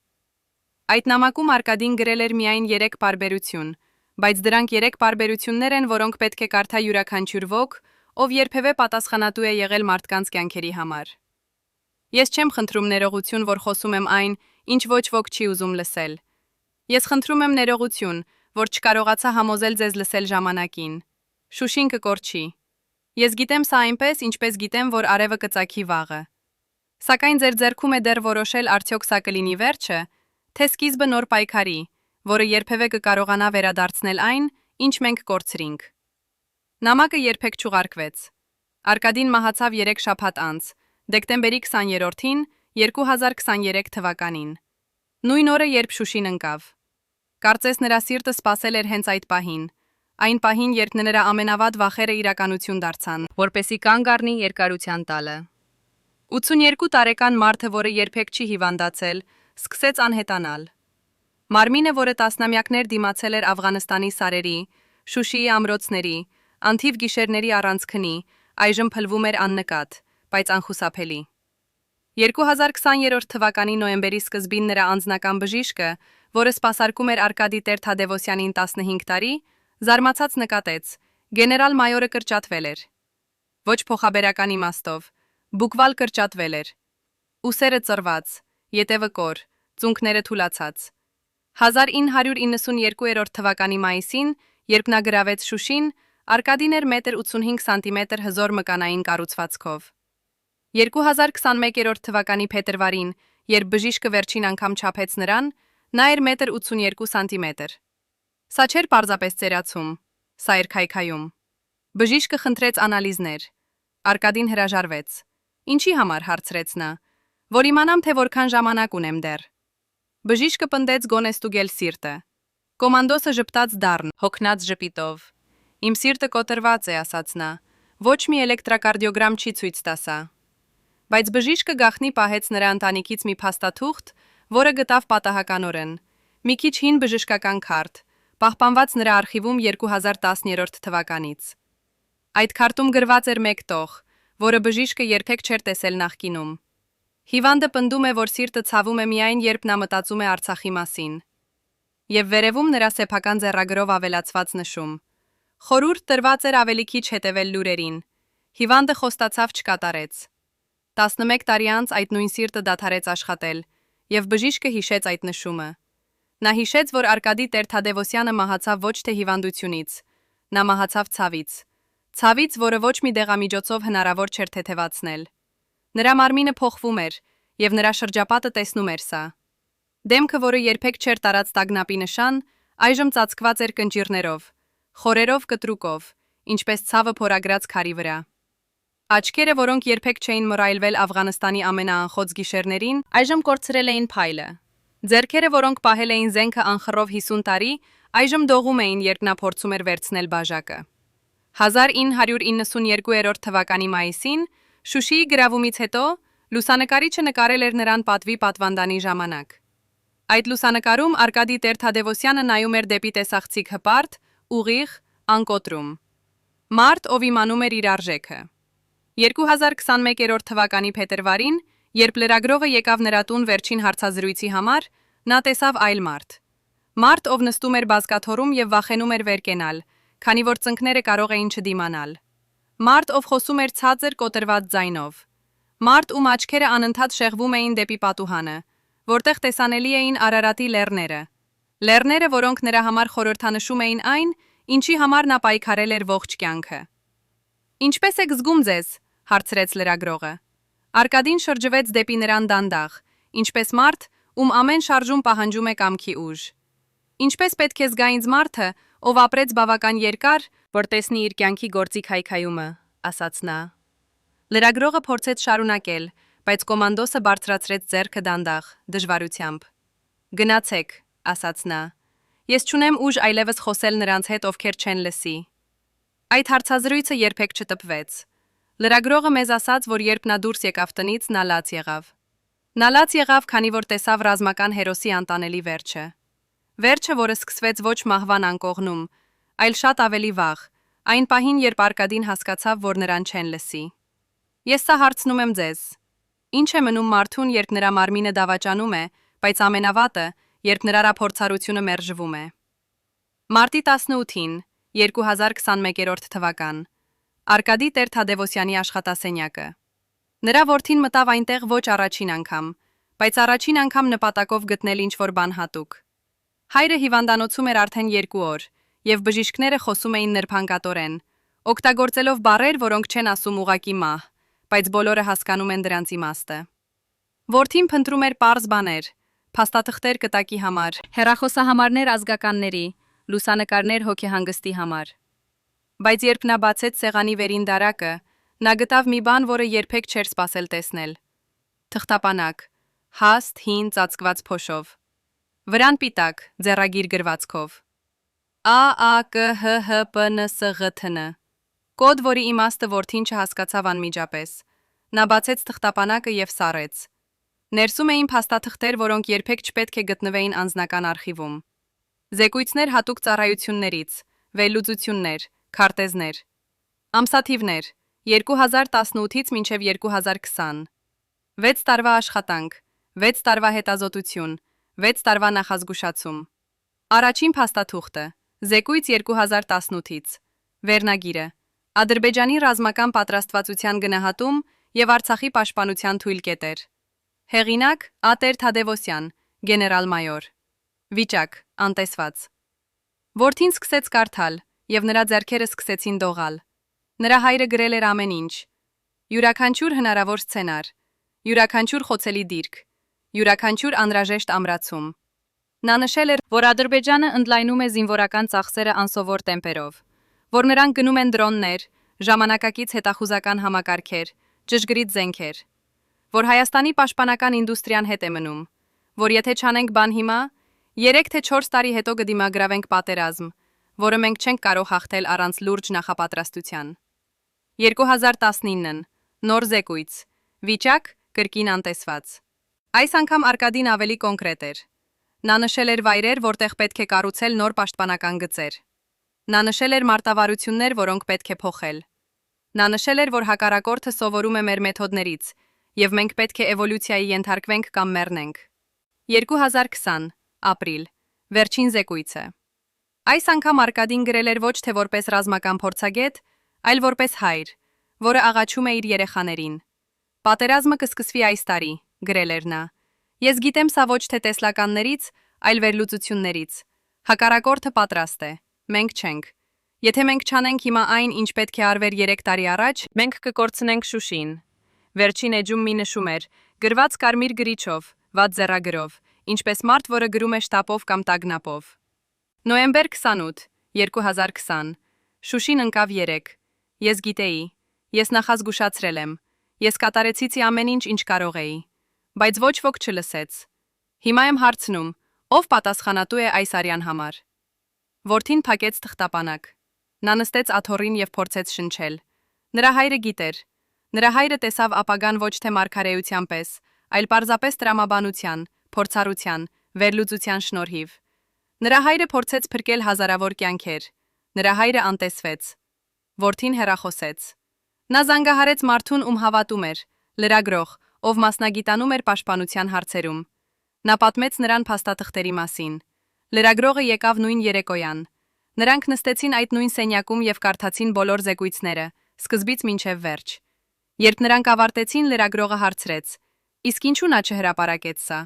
Այդ նամակում Արկադին գրել էր միայն 3 պարբերություն, բայց դրանք 3 պարբերություններ են, որոնք պետք է կարդա յուրաքանչյուր ոք, ով երբևէ պատասխանատու է եղել մարդկանց կյանքերի համար։ Ես չեմ խնդրում ներողություն, որ խոսում եմ այն, ինչ ոչ ոք չի ուզում լսել։ Ես խնդրում եմ ներողություն, որ չկարողացա համոզել ձեզ լսել ժամանակին։ Շուշին կկորչի։ Ես գիտեմ սա այնպես, ինչպես գիտեմ, որ արևը կծագի վաղը։ Սակայն ձեր ձեռքում է դեռ որոշել արդյոք սա կլինի վերջը, թե սկիզբը նոր պայքարի, որը երբևէ կկարողանա վերադարձնել այն, ինչ մենք կորցրինք։ Նամակը երբեք չուղարկվեց։ Արկադին մահացավ 3 շաբաթ անց, դեկտեմբերի 20-ին, 2023 թվականին։ Նույն օրը, երբ Շուշին ընկավ։ Կարծես նրա սիրտը սպասել էր հենց այդ պահին, այն պահին, երբ նրա ամենավատ վախերը իրականություն դարձան, որպեսզի կանգ առնի երկարության տալը։ 82 տարեկան մարդը, որը երբեք չի հիվանդացել, սկսեց անհետանալ։ Մարմինը, որը տասնամյակներ դիմացել էր Աֆղանստանի սարերի, Շուշիի ամրոցների, անթիվ գիշերների առանց քնի, այժմ փլվում էր աննկատ, բայց անխուսափելի։ 2020 թվականի նոյեմբերի սկզբին նրա անձնական բժիշկը, որը սպասարկում էր Արկադի Տեր-Թադևոսյանին 15 տարի, զարմացած նկատեց. գեներալ-մայորը կրճատվել էր։ Ոչ փոխաբերական իմաստով, բուկվալ կրճատվել էր։ Ուսերը ծռված, ետևը կոր, ծունկները թուլացած։ 1992 թվականի մայիսին, երբ նա գրավեց Շուշին, Արկադին էր 1.85 սանտիմետր հզոր մկանային կառուցվածքով։ 2021 թվականի փետրվարին, երբ բժիշկը վերջին անգամ չափեց նրան, նա էր 1.82 սանտիմետր։ Սա չէր պարզապես ծերացում, սա էր քայքայում։ Բժիշկը խնդրեց անալիզներ։ Արկադին հրաժարվեց։ Ինչի համար, հարցրեց նա, որ իմանամ, թե որքան ժամանակ ունեմ դեռ։ Բժիշկը պնդեց գոնե ստուգել սիրտը։ Կոմանդոսը ժպտաց դառն, հոգնած ժպիտով։ Իմ սիրտը կոտրված է, ասաց նա, ոչ մի էլեկտրակարդիոգրամ չի ցույց տա սա։ Բայց բժիշկը գաղտնի պահեց նրա ընտանիքից մի փաստաթուղթ, որը գտավ պատահականորեն, մի քիչ հին բժշկական քարտ, պահպանված նրա արխիվում 2010 թվականից։ Այդ քարտում գրված էր մեկ տող, որը բժիշկը երբեք չէր տեսել նախկինում։ Հիվանդը պնդում է, որ սիրտը ցավում է միայն, երբ նա մտածում է Արցախի մասին։ Եվ վերևում նրա սեփական ձեռագրով ավելացված նշում. խորհուրդ տրված էր ավելի քիչ հետևել լուրերին։ Հիվանդը խոստացավ չկատարեց։ 11 տարի անց այդ նույն սիրտը դադարեց աշխատել, եւ բժիշկը հիշեց այդ նշումը։ Նա հիշեց, որ Արկադի Տեր-Թադևոսյանը մահացավ ոչ թե հիվանդությունից, նա մահացավ ցավից։ Ցավից, որը ոչ մի դեղամիջոցով հնարավոր չէր թեթևացնել։ Նրա մարմինը փոխվում էր, եւ նրա շրջապատը տեսնում էր սա։ Դեմքը, որը երբեք չէր տարած տագնապի նշան, այժմ ծածկված էր կնճիռներով, խորերով կտրուկով, ինչպես ցավը փորագրած քարի վրա։ Աչքերը, որոնք երբեք չէին մռայլվել Աֆղանստանի ամենաանխոց գիշերներին, այժմ կորցրել էին փայլը։ Ձեռքերը, որոնք պահել էին զենքը անխռով 50 տարի, այժմ դողում էին, երբ նա փորձում էր վերցնել բաժակը։ 1992 թվականի մայիսին, Շուշիի գրավումից հետո, լուսանկարիչը նկարել էր նրան պատվի պատվանդանի ժամանակ։ Այդ լուսանկարում Արկադի Տեր-Թադևոսյանը նայում էր դեպի տեսախցիկ հպարտ, ուղիղ, անկոտրում։ Մարդ, ով իմանում էր իր արժեքը։ 2021 թվականի փետրվարին, երբ լրագրողը եկավ նրա տուն վերջին հարցազրույցի համար, նա տեսավ այլ մարդ։ Մարդ, ով նստում էր բազկաթոռում եւ վախենում էր վեր կենալ, քանի որ ծնկները կարող էին չդիմանալ։ Մարդ, ով խոսում էր ցածր կոտրված ձայնով։ Մարդ, ում աչքերը անընդհատ շեղվում էին դեպի պատուհանը, որտեղ տեսանելի էին Արարատի լեռները։ Լեռները, որոնք նրա համար խորհրդանշում էին այն, ինչի համար նա պայքարել էր ողջ կյանքը։ Ինչպես եք զգում ձեզ, հարցրեց լրագրողը։ Արկադին շրջվեց դեպի նրան դանդաղ, ինչպես մարդ, ում ամեն շարժում պահանջում է կամքի ուժ։ Ինչպես պետք է զգա ինձ մարդը, ով ապրեց բավական երկար, որ տեսնի իր կյանքի գործիք հայքայումը, ասաց նա։ Լրագրողը փորձեց շարունակել, բայց կոմանդոսը բարձրացրեց ձեռքը դանդաղ, դժվարությամբ։ Գնացեք, ասաց նա։ Ես չունեմ ուժ այլևս խոսել նրանց հետ, ովքեր չեն լսի։ Այդ հարցազրույցը երբեք չտպվեց։ Լրագրողը մեզ ասաց, որ երբ նա դուրս եկավ տնից, նա լաց եղավ։ Նա լաց եղավ, քանի որ տեսավ ռազմական հերոսի անտանելի վերջը։ Վերջը, որը սկսվեց ոչ մահվան անկողնում, այլ շատ ավելի վաղ, այն պահին, երբ Արկադին հասկացավ, որ նրան չեն լսի։ Ես սա հարցնում եմ ձեզ. ինչ է մնում մարդուն, երբ նրա մարմինը դավաճանում է, բայց ամենավատը, երբ նրա փորձառությունը մերժվում է։ Մարտի 18-ին, 2021 թվական, Արկադի Տեր-Թադևոսյանի աշխատասենյակը։ Նրա որդին մտավ այնտեղ ոչ առաջին անգամ, բայց առաջին անգամ նպատակով գտնել ինչ-որ բան հատուկ։ Հայրը հիվանդանոցում էր արդեն 2 օր, եւ բժիշկները խոսում էին նրբանկատորեն, օգտագործելով բառեր, որոնք չեն ասում ուղակի մահ, բայց բոլորը հասկանում են դրանց իմաստը։ Որդին փնտրում էր պարզ բաներ, փաստաթղթեր կտակի համար, հեռախոսահամարներ ազգականների, լուսանկարներ հոգեհանգստի համար։ Բայց երբ նա բացեց սեղանի վերին դարակը, նա գտավ մի բան, որը երբեք չէր սպասել տեսնել։ Թղթապանակ, հաստ, հին, ծածկված փոշով։ Վրան պիտակ, ձեռագիր գրվածքով։ ԱԱԿՀՀՊՆՍՂԹՆ կոդ, որի իմաստը որդին չհասկացավ անմիջապես։ Նա բացեց թղթապանակը եւ սառեց։ Ներսում էին փաստաթղթեր, որոնք երբեք չպետք է գտնվեին անձնական արխիվում։ Զեկույցներ հատուկ ծառայություններից, վերլուծություններ, քարտեզներ։ Ամսաթիվներ 2018-ից մինչև 2020։ 6 տարվա աշխատանք, 6 տարվա հետազոտություն, 6 տարվա նախազգուշացում։ Առաջին փաստաթուղթը, զեկույց 2018-ից։ Վերնագիրը, Ադրբեջանի ռազմական պատրաստվածության գնահատում եւ Արցախի պաշտպանության թույլկետեր։ Հեղինակ՝ Տեր-Թադևոսյան, գեներալ-մայոր։ Վիճակ՝ անտեսված։ Որդին սկսեց կարդալ, եւ նրա ձեռքերը սկսեցին դողալ։ Նրա հայրը գրել էր ամեն ինչ։ Յուրաքանչյուր հնարավոր սցենար, յուրաքանչյուր խոցելի դիրք, յուրաքանչյուր անհրաժեշտ ամրացում։ Նա նշել էր, որ Ադրբեջանը ընդլայնում է զինվորական ծախսերը անսովոր տեմպերով, որ նրանք գնում են դրոններ, ժամանակակից հետախուզական համակարգեր, ճշգրիտ զենքեր, որ Հայաստանի պաշտպանական ինդուստրիան հետ է մնում, որ եթե չանենք բան հիմա, 3 թե 4 տարի հետո կդիմագրավենք պատերազմ, որը մենք չենք կարող հաղթել առանց լուրջ նախապատրաստության։ 2019-ն, նոր զեկույց, վիճակ, կրկին անտեսված։ Այս անգամ Արկադին ավելի կոնկրետ էր։ Նա նշել էր վայրեր, որտեղ պետք է կառուցել նոր պաշտպանական գծեր։ Նա նշել էր մարտավարություններ, որոնք պետք է փոխել։ Նա նշել էր, որ հակառակորդը սովորում է մեր մեթոդներից, եւ մենք պետք է էվոլյուցիայի ենթարկվենք կամ մեռնենք։ 2020, ապրիլ, վերջին զեկույցը։ Այս անգամ Արկադին գրել էր ոչ թե որպես ռազմական փորձագետ, այլ որպես հայր, որը աղաչում է իր երեխաներին։ Պատերազմը կսկսվի այս տարի, գրել էր նա։ Ես գիտեմ սա ոչ թե տեսլականներից, այլ վերլուծություններից։ Հակառակորդը պատրաստ է, մենք չենք։ Եթե մենք չանենք հիմա այն, ինչ պետք է արվեր 3 տարի առաջ, մենք կկորցնենք Շուշին։ Վերջին էջում մի նշում էր, գրված կարմիր գրիչով, վատ ձեռագրով, ինչպես մարդ, որը գրում է շտապով կամ տագնապով։ Նոյեմբեր 28, 2020, Շուշին ընկավ 3։ Ես գիտեի, ես նախազգուշացրել եմ, ես կատարեցի ամեն ինչ, ինչ կարող էի, բայց ոչ ոք չլսեց։ Հիմա եմ հարցնում, ով պատասխանատու է այս արյան համար։ Որդին փակեց թղթապանակ։ Նա նստեց աթոռին եւ փորձեց շնչել։ Նրա հայրը գիտեր։ Նրա հայրը տեսավ ապագան ոչ թե մարգարեության պես, այլ պարզապես տրամաբանության, փորձառության, վերլուծության շնորհիվ։ Նրա հայրը փորձեց փրկել հազարավոր կյանքեր։ Նրա հայրը անտեսվեց։ Որդին հեռախոսեց։ Նա զանգահարեց մարդուն, ում հավատում էր, լրագրող, ով մասնագիտանում էր պաշտպանության հարցերում։ Նա պատմեց նրան փաստաթղթերի մասին։ Լրագրողը եկավ նույն երեկոյան։ Նրանք նստեցին այդ նույն սենյակում եւ կարդացին բոլոր զեկույցները, սկզբից մինչև վերջ։ Երբ նրանք ավարտեցին, լրագրողը հարցրեց. «Իսկ ինչու նա չհրապարակեց սա»։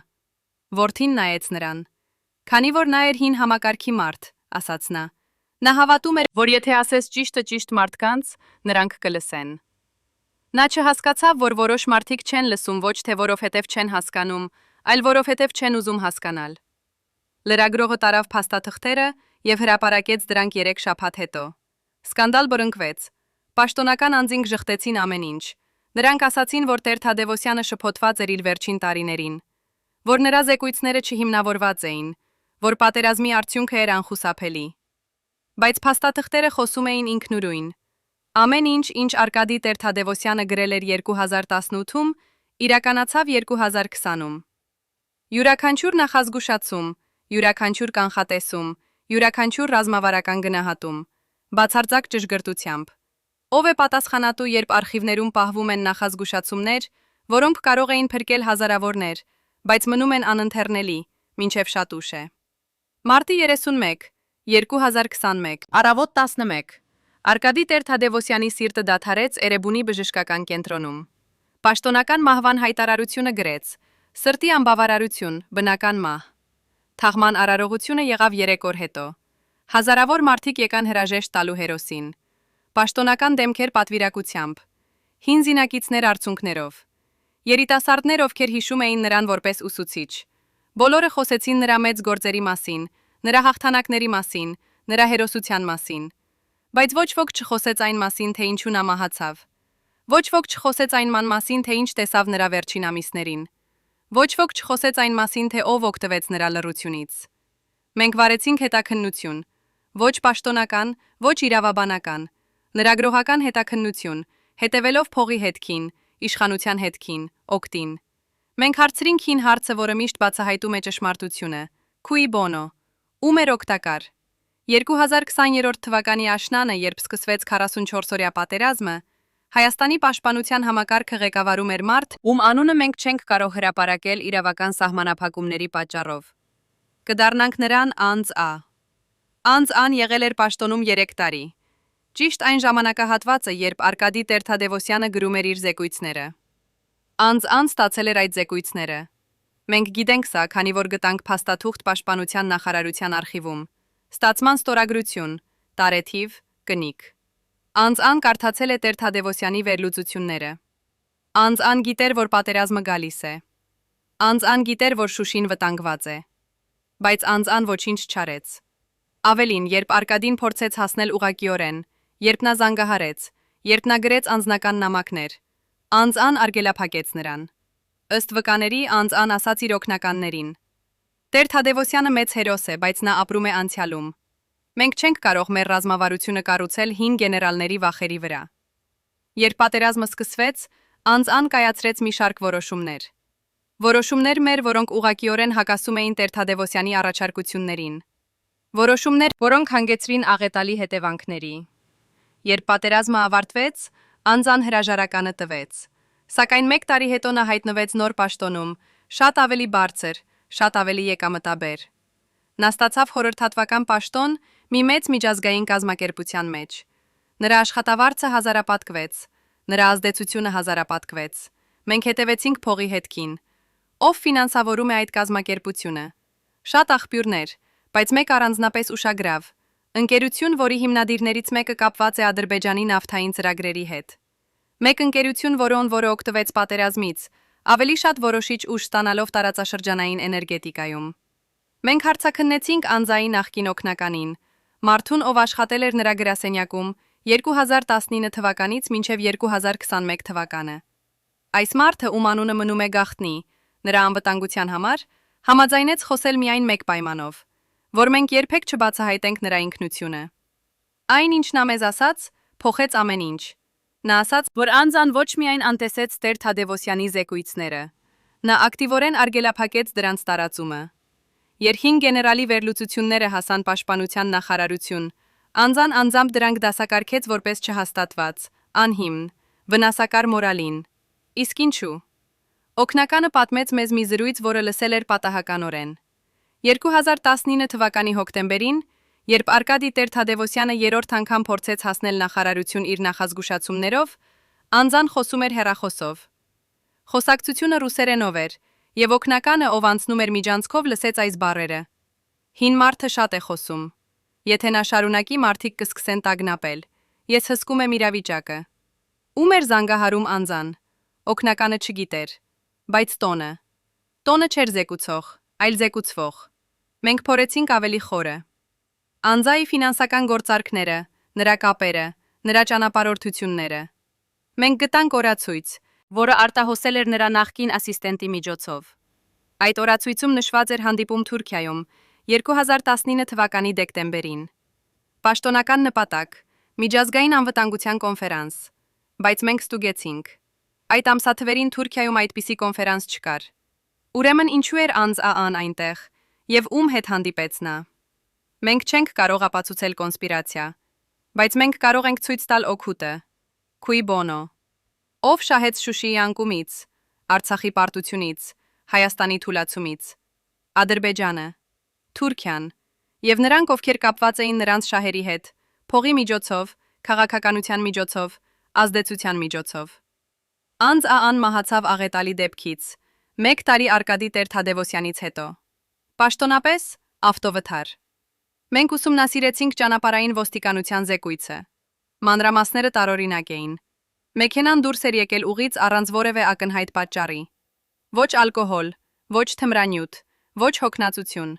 Որդին նայեց նրան։ «Քանի որ նա էր հին համակարգի մարդ», ասաց նա։ Նա հավատում էր, որ եթե ասես ճիշտը ճիշտ մարդկանց, նրանք կլսեն։ Նա չհասկացավ, որ որոշ մարդիկ չեն լսում ոչ թե որովհետև չեն հասկանում, այլ որովհետև չեն ուզում հասկանալ։ Լրագրողը տարավ փաստաթղթերը եւ հրապարակեց դրանք 3 շաբաթ հետո։ Սկանդալ բռնկվեց։ Պաշտոնական անձինք ժխտեցին ամեն ինչ։ Նրանք ասացին, որ Տեր-Թադևոսյանը շփոթված էր իր վերջին տարիներին, որ նրա զեկույցները չհիմնավորված էին, որ պատերազմի արդյունքը էր անխուսափելի։ Բայց փաստաթղթերը խոսում էին ինքնուրույն։ Ամեն ինչ, ինչ Արկադի Տեր-Թադևոսյանը գրել էր 2018-ում, իրականացավ 2020-ում։ Յուրաքանչյուր նախազգուշացում, յուրաքանչյուր կանխատեսում, յուրաքանչյուր ռազմավարական գնահատում, բացարձակ ճշգրտությամբ։ Ով է պատասխանատու, երբ արխիվներում պահվում են նախազգուշացումներ, որոնք կարող էին փրկել հազարավորներ, բայց մնում են անընթեռնելի, մինչև շատ ուշ է։ Մարտի 31, 2021, առավոտ 11, Արկադի Տեր-Թադևոսյանի սիրտը դադարեց Էրեբունի բժշկական կենտրոնում։ Պաշտոնական մահվան հայտարարությունը գրեց. Սրտի անբավարարություն, բնական մահ։ Թաղման արարողությունը եղավ 3 օր հետո։ Հազարավոր մարդիկ եկան հրաժեշտ տալու հերոսին։ Պաշտոնական դեմքեր պատվիրակությամբ։ Հին զինակիցներ արցունքներով։ Երիտասարդներ, ովքեր հիշում էին նրան որպես ուսուցիչ։ Բոլորը խոսեցին նրա մեծ գործերի մասին, նրա հաղթանակների մասին, նրա հերոսության մասին։ Բայց ոչ ոք չխոսեց այն մասին, թե ինչու նա մահացավ։ Ոչ ոք չխոսեց այն մասին, թե ինչ տեսավ նրա վերջին ամիսներին։ Ոչ ոք չխոսեց այն մասին, թե ով օգտվեց նրա լռությունից։ Մենք վարեցինք հետաքննություն, ոչ պաշտոնական, ոչ իրավաբանական, լրագրողական հետաքննություն, հետևելով փողի հետքին, իշխանության հետքին, օգտին։ Մենք հարցրինք հին հարցը, որը միշտ բացահայտում է ճշմարտությունը. Cui bono, ում էր օգտակար։ 2020 թվականի աշնանը, երբ սկսվեց 44-օրյա պատերազմը, Հայաստանի պաշտպանության համակարգը ղեկավարում էր մարդ, ում անունը մենք չենք կարող հրապարակել իրավական սահմանափակումների պատճառով։ Կդառնանք նրան Անձ Ա։ Անձ Ան եղել էր պաշտոնում 3 տարի։ Ճիշտ այն ժամանակահատվածը, երբ Արկադի Տեր-Թադևոսյանը գրում էր իր զեկույցները։ Անձ Ան ստացել էր այդ զեկույցները։ Մենք գիտենք սա, քանի որ գտանք փաստաթուղթ Պաշտպանության նախարարության արխիվում։ Ստացման ստորագրություն, տարեթիվ, կնիկ։ Անձ Ան կարդացել է Տեր-Թադևոսյանի վերլուծությունները։ Անձ Ան գիտեր, որ պատերազմը գալիս է։ Անձ Ան գիտեր, որ Շուշին վտանգված է։ Բայց Անձ Ան ոչինչ չարեց։ Ավելին, երբ Արկադին փորձեց հասնել ուղղակիորեն, երբ նա զանգահարեց, երբ նա գրեց անձնական նամակներ, Անձ Ան արգելափակեց նրան։ Ըստ վկաների, Անձ Ան ասաց իր օգնականներին. Տեր-Թադևոսյանը մեծ հերոս է, բայց նա ապրում է անցյալում։ Մենք չենք կարող մեր ռազմավարությունը կառուցել հին գեներալների վախերի վրա։ Երբ պատերազմը սկսվեց, Անձ Ան կայացրեց մի շարք որոշումներ։ Որոշումներ մեր, որոնք ուղղակիորեն հակասում էին Տեր-Թադևոսյանի առաջարկություններին։ Որոշումներ, որոնք հանգեցրին աղետալի հետևանքների։ Երբ պատերազմը ավարտվեց, Անձ Ան հրաժարականը տվեց։ Սակայն 1 տարի հետո նա հայտնվեց նոր պաշտոնում, շատ ավելի բարձր, շատ ավելի եկամտաբեր։ Նա ստացավ խորհրդատվական պաշտոն մի մեծ միջազգային կազմակերպության մեջ։ Նրա աշխատավարձը հազարապատկվեց, նրա ազդեցությունը հազարապատկվեց։ Մենք հետևեցինք փողի հետքին։ Ով ֆինանսավորում է այդ կազմակերպությունը։ Շատ աղբյուրներ, բայց մեկ առանձնապես ուշագրավ։ Ընկերություն, որի հիմնադիրներից մեկը կապված է Ադրբեջանի նավթային ծրագրերի հետ։ Մեկ ընկերություն, որը օգտվեց պատերազմից, ավելի շատ որոշիչ ուժ ստանալով տարածաշրջանային էներգետիկայում։ Մենք հարցաքննեցինք Անձ Այի նախկին օգնականին, մարդուն, ով աշխատել էր նրա գրասենյակում 2019 թվականից մինչև 2021 թվականը։ Այս մարդը, ում անունը մնում է գաղտնի, նրա անվտանգության համար, համաձայնեց խոսել միայն մեկ պայմանով, որ մենք երբեք չբացահայտենք նրա ինքնությունը։ Այն, ինչ նա մեզ ասաց, փոխեց ամեն ինչ։ Նա ասաց, որ Անձ Ան ոչ միայն անտեսեց Տեր-Թադևոսյանի զեկույցները, նա ակտիվորեն արգելափակեց դրանց տարածումը։ Երբ հին գեներալի վերլուծությունները հասան Պաշտպանության նախարարություն, Անձ Ան անձամբ դրանք դասակարգեց որպես չհաստատված, անհիմն, վնասակար մորալին։ Իսկ ինչու։ Օգնականը պատմեց մեզ մի զրույց, որը լսել էր պատահականորեն։ 2019 թվականի հոկտեմբերին, երբ Արկադի Տեր-Թադևոսյանը 3-րդ անգամ փորձեց հասնել նախարարություն իր նախազգուշացումներով, Անձ Ան խոսում էր հեռախոսով։ Խոսակցությունը ռուսերենով էր, եւ օգնականը, ով անցնում էր միջանցքով, լսեց այս բառերը. Հին մարդը շատ է խոսում։ Եթե նա շարունակի, մարդիկ կսկսեն տագնապել։ Ես հսկում եմ իրավիճակը։ Ում էր զանգահարում Անձ Ան։ Օգնականը չգիտեր։ Բայց տոնը։ Տոնը չէր զեկուցող, այլ զեկուցվող։ Մենք փորեցինք ավելի խորը։ Անձ Այի ֆինանսական գործարքները, նրա կապերը, նրա ճանապարհորդությունները։ Մենք գտանք օրացույց, որը արտահոսել էր նրա նախկին ասիստենտի միջոցով։ Այդ օրացույցում նշված էր հանդիպում Թուրքիայում, 2019 թվականի դեկտեմբերին։ Պաշտոնական նպատակ՝ միջազգային անվտանգության կոնֆերանս, բայց մենք ստուգեցինք։ Այդ ամսաթվերին Թուրքիայում այդպիսի կոնֆերանս չկար։ Ուրեմն ինչու էր անձ ԱԱ-ն այնտեղ եւ ում հետ հանդիպեց նա։ Մենք չենք կարող ապացուցել կոնսպիրացիա, բայց մենք կարող ենք ցույց տալ օգուտը։ Cui bono։ Ով շահեց Շուշիի անկումից, Արցախի պարտությունից, Հայաստանի թուլացումից։ Ադրբեջանը, Թուրքիան եւ նրանք, ովքեր կապված էին նրանց շահերի հետ, փողի միջոցով, քաղաքականության միջոցով, ազդեցության միջոցով։ Անձ ԱԱ-ն մահացավ աղետալի դեպքից, 1 տարի Արկադի Տեր-Թադևոսյանից հետո։ Պաշտոնապես ավտովթար։ Մենք ուսումնասիրեցինք ճանապարհային ոստիկանության զեկույցը։ Մանրամասները տարօրինակ էին։ Մեքենան դուրս էր եկել ուղից առանց որևէ ակնհայտ պատճառի։ Ոչ ալկոհոլ, ոչ թմրանյութ, ոչ հոգնածություն։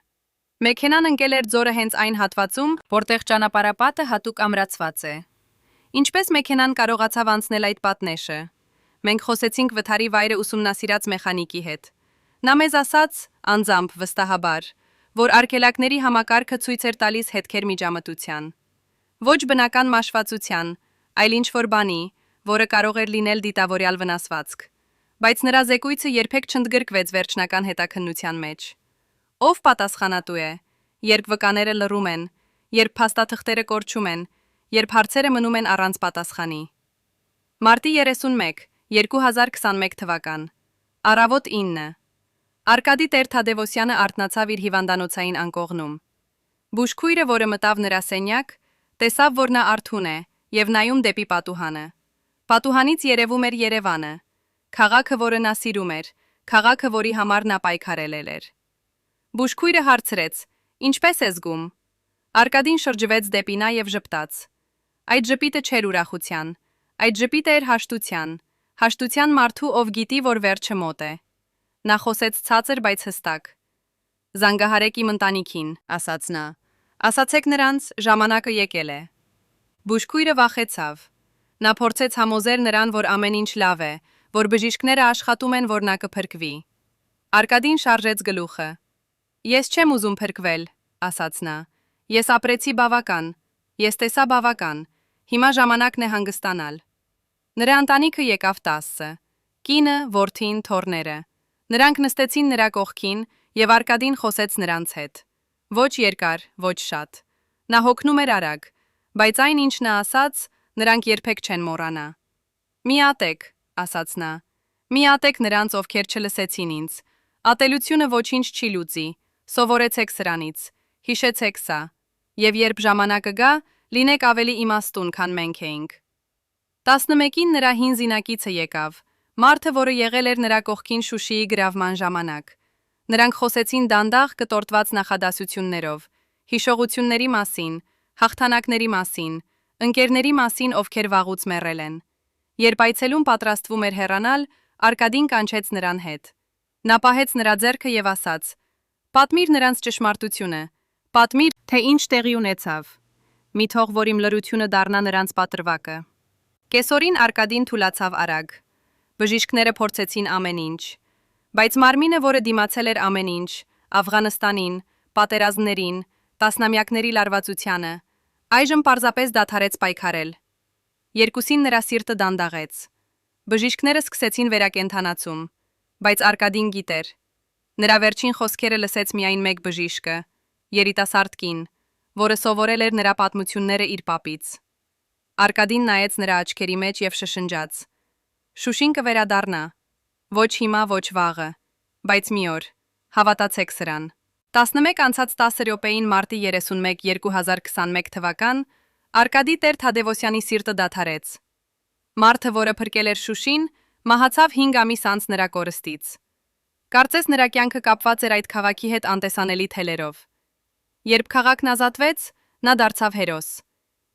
Մեքենան ընկել էր ձորը հենց այն հատվածում, որտեղ ճանապարհապատը հատուկ ամրացված է։ Ինչպես մեքենան կարողացավ անցնել այդ պատնեշը։ Մենք խոսեցինք վթարի վայրը ուսումնասիրած մեխանիկի հետ։ Նա մեզ ասաց, անձամբ վստահաբար, որ արգելակների համակարգը ցույց էր տալիս հետքեր միջամտության։ Ոչ բնական մաշվածության, այլ ինչ-որ բանի, որը կարող էր լինել դիտավորյալ վնասվածք։ Բայց նրա զեկույցը երբեք չընդգրկվեց վերջնական հետաքննության մեջ։ Ով պատասխանատու է, երբ վկաները լռում են, երբ փաստաթղթերը կորչում են, երբ հարցերը մնում են առանց պատասխանի։ Մարտի 31, 2021 թվական։ Առավոտ 9։ Արկադի Տեր-Թադևոսյանը արթնացավ իր հիվանդանոցային անկողնում։ Բուժքույրը, որը մտավ նրա սենյակ, տեսավ, որ նա արթուն է եւ նայում դեպի պատուհանը։ Պատուհանից երևում էր Երևանը, քաղաքը, որը նա սիրում էր, քաղաքը, որի համար նա պայքարել էր։ Բուժքույրը հարցրեց. «Ինչպես է զգում»։ Արկադին շրջվեց դեպի նա եւ ժպտաց։ Այդ ժպիտը չէր ուրախության, այդ ժպիտը էր հաշտության մարդու, ով գիտի, որ վերջը մոտ է։ Նա խոսեց ցածր, բայց հստակ։ «Զանգահարեք իմ ընտանիքին», ասաց նա։ «Ասացեք նրանց, ժամանակը եկել է»։ Բուժքույրը վախեցավ։ Նա փորձեց համոզել նրան, որ ամեն ինչ լավ է, որ բժիշկները աշխատում են, որ նա կփրկվի։ Արկադին շարժեց գլուխը։ «Ես չեմ ուզում փրկվել», ասաց նա։ «Ես ապրեցի բավական, ես տեսա բավական, հիմա ժամանակն է հանգստանալ»։ Նրա ընտանիքը եկավ 10, կինը, որդին, թոռները։ Նրանք նստեցին նրա կողքին եւ Արկադին խոսեց նրանց հետ։ Ոչ երկար, ոչ շատ։ Նա հոգնում էր արագ, բայց այն, ինչ նա ասաց, նրանք երբեք չեն մոռանա։ «Մի ատեք», ասաց նա։ «Մի ատեք նրանց, ովքեր չլսեցին ինձ։ Ատելությունը ոչինչ չի լուծի, սովորեցեք սրանից, հիշեցեք սա, եւ երբ ժամանակը գա, լինեք ավելի իմաստուն, քան մենք էինք»։ 11-ին նրա հին զինակիցը եկավ, մարդը, որը եղել էր նրա կողքին Շուշիի գրավման ժամանակ։ Նրանք խոսեցին դանդաղ կտորտված նախադասություններով, հիշողությունների մասին, հաղթանակների մասին, ընկերների մասին, ովքեր վաղուց մեռել են։ Երբ այցելուն պատրաստվում էր հեռանալ, Արկադին կանչեց նրան հետ։ Նա պահեց նրա ձեռքը եւ ասաց. «Պատմիր նրանց ճշմարտությունը, պատմիր, թե ինչ տեղի ունեցավ։ Մի թող, որ իմ լրությունը դառնա նրանց պատրվակը»։ Կեսօրին Արկադին թուլացավ արագ։ Բժիշկները փորձեցին ամեն ինչ, բայց մարմինը, որը դիմացել էր ամեն ինչ, Աֆղանստանին, պատերազմներին, տասնամյակների լարվածությանը, այժմ պարզապես դադարեց պայքարել։ Երկուսին նրա սիրտը դանդաղեց։ Բժիշկները սկսեցին վերակենդանացում, բայց Արկադին գիտեր։ Նրա վերջին խոսքերը լսեց միայն մեկ բժիշկը, երիտասարդ կին, որը սովորել էր նրա պատմությունները իր պապից։ Արկադին նայեց նրա աչքերի մեջ եւ շշնջաց. «Շուշին կվերադառնա, ոչ հիմա, ոչ վաղը, բայց մի օր, հավատացեք սրան»։ 11 անցած 10 րոպեին մարտի 31, 2021 թվական Արկադի Տեր-Թադևոսյանի սիրտը դադարեց։ Մարդը, որը փրկել էր Շուշին, մահացավ 5 ամիս անց նրա կորստից։ Կարծես նրա կյանքը կապված էր այդ քաղաքի հետ անտեսանելի թելերով։ Երբ քաղաքն ազատվեց, նա դարձավ հերոս։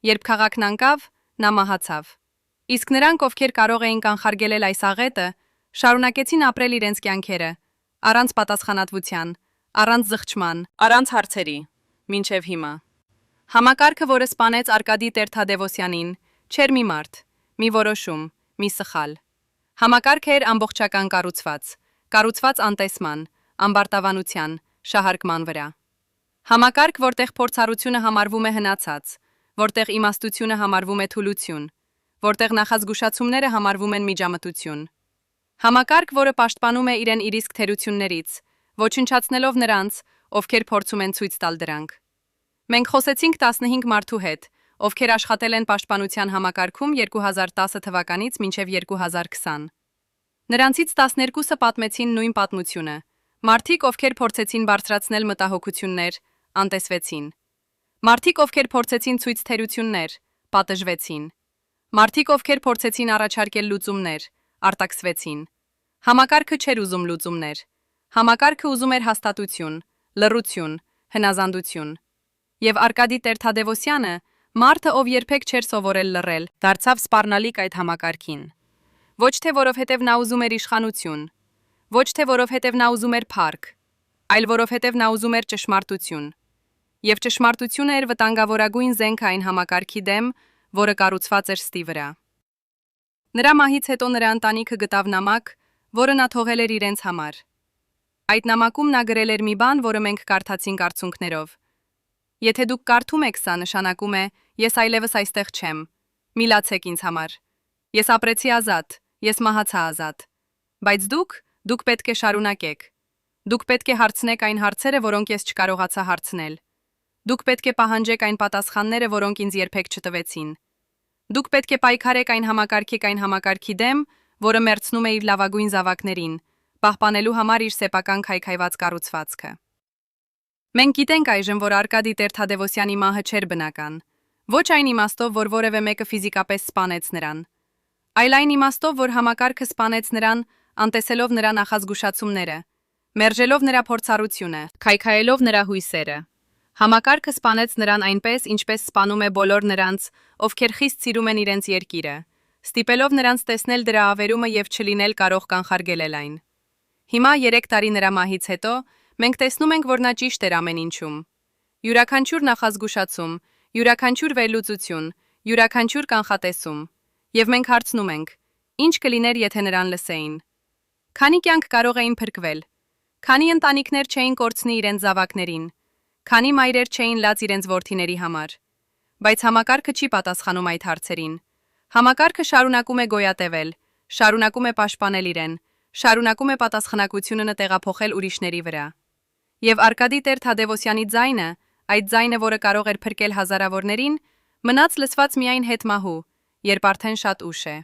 Երբ քաղաքն անկավ, նա մահացավ։ Իսկ նրանք, ովքեր կարող էին կանխարգելել այս աղետը, շարունակեցին ապրել իրենց կյանքերը, առանց պատասխանատվության, առանց զղջման, առանց հարցերի, մինչև հիմա։ Համակարգը, որը սպանեց Արկադի Տեր-Թադևոսյանին, չէր մի մարդ, մի որոշում, մի սխալ։ Համակարգը էր ամբողջական կառուցված անտեսման, ամբարտավանության, շահարկման վրա։ Համակարգ, որտեղ փորձառությունը համարվում է հնացած, որտեղ իմաստությունը համարվում է թուլություն, որտեղ նախազգուշացումները համարվում են միջամտություն։ Համակարգ, որը պաշտպանում է իրեն իր իսկ թերություններից, ոչնչացնելով նրանց, ովքեր փորձում են ցույց տալ դրանք։ Մենք խոսեցինք 15 մարդու հետ, ովքեր աշխատել են պաշտպանության համակարգում 2010 թվականից մինչև 2020։ Նրանցից 12-ը պատմեցին նույն պատմությունը։ Մարդիկ, ովքեր փորձեցին բարձրացնել մտահոգություններ, անտեսվեցին։ Մարդիկ, ովքեր փորձեցին ցույց թերություններ, պատժվեցին։ Մարդիկ, ովքեր փորձեցին առաջարկել լուծումներ, արտաքսվեցին։ Համակարգը չէր ուզում լուծումներ։ Համակարգը ուզում էր հաստատություն, լռություն, հնազանդություն։ Եվ Արկադի Տեր-Թադևոսյանը, մարդը, ով երբեք չէր սովորել լռել, դարձավ սպառնալիք այդ համակարգին։ Ոչ թե որովհետև նա ուզում էր իշխանություն, ոչ թե որովհետև նա ուզում էր փառք, այլ որովհետև նա ուզում էր ճշմարտություն։ Եվ ճշմարտությունը էր վտանգավորագույն զենքը այն համակարգի դեմ, որը կառուցված էր ստի վրա։ Նրա մահից հետո նրա ընտանիքը գտավ նամակ, որը նա թողել էր իրենց համար։ Այդ նամակում նա գրել էր մի բան, որը մենք կարդացինք արցունքներով։ Եթե դուք կարդում եք սա, նշանակում է, ես այլևս այստեղ չեմ։ Մի լացեք ինձ համար։ Ես ապրեցի ազատ, ես մահացա ազատ։ Բայց դուք պետք է շարունակեք։ Դուք պետք է հարցնեք այն հարցերը, որոնք ես չկարողացա հարցնել։ Դուք պետք է պահանջեք այն պատասխանները, որոնք ինձ երբեք չտվեցին։ Դուք պետք է պայքարեք այն համակարգի դեմ, որը մերցնում է իր լավագույն զավակներին, պահպանելու համար իր սեփական քայքայված կառուցվածքը։ Մենք գիտենք այժմ, որ Արկադի Տեր-Թադևոսյանի մահը չէր բնական։ Ոչ այն իմաստով, որ որևէ մեկը ֆիզիկապես սպանեց նրան, այլ այն իմաստով, որ համակարգը սպանեց նրան, անտեսելով նրա նախազգուշացումները, մերժելով նրա փորձառությունը, քայքայելով նրա հույսերը։ Համակարգը սպանեց նրան այնպես, ինչպես սպանում է բոլոր նրանց, ովքեր խիստ սիրում են իրենց երկիրը, ստիպելով նրանց տեսնել դրա ավերումը եւ չլինել կարող կանխարգելել այն։ Հիմա 3 տարի նրա մահից հետո մենք տեսնում ենք, որ նա ճիշտ էր ամեն ինչում։ Յուրաքանչյուր նախազգուշացում, յուրաքանչյուր վերլուծություն, յուրաքանչյուր կանխատեսում։ Եվ մենք հարցնում ենք. ինչ կլիներ, եթե նրան լսեին։ Քանի կյանք կարող էին փրկվել։ Քանի ընտանիքներ չէին կորցնի իրենց զավակներին։ Քանի մայրեր չէին լաց իրենց որդիների համար։ Բայց համակարգը չի պատասխանում այդ հարցերին։ Համակարգը շարունակում է գոյատևել, շարունակում է պաշտպանել իրեն, շարունակում է պատասխանատվությունը տեղափոխել ուրիշների վրա։ Եվ Արկադի Տեր-Թադևոսյանի ձայնը, այդ ձայնը, որը կարող էր փրկել հազարավորներին, մնաց լսված միայն հետմահու, երբ արդեն շատ ուշ է։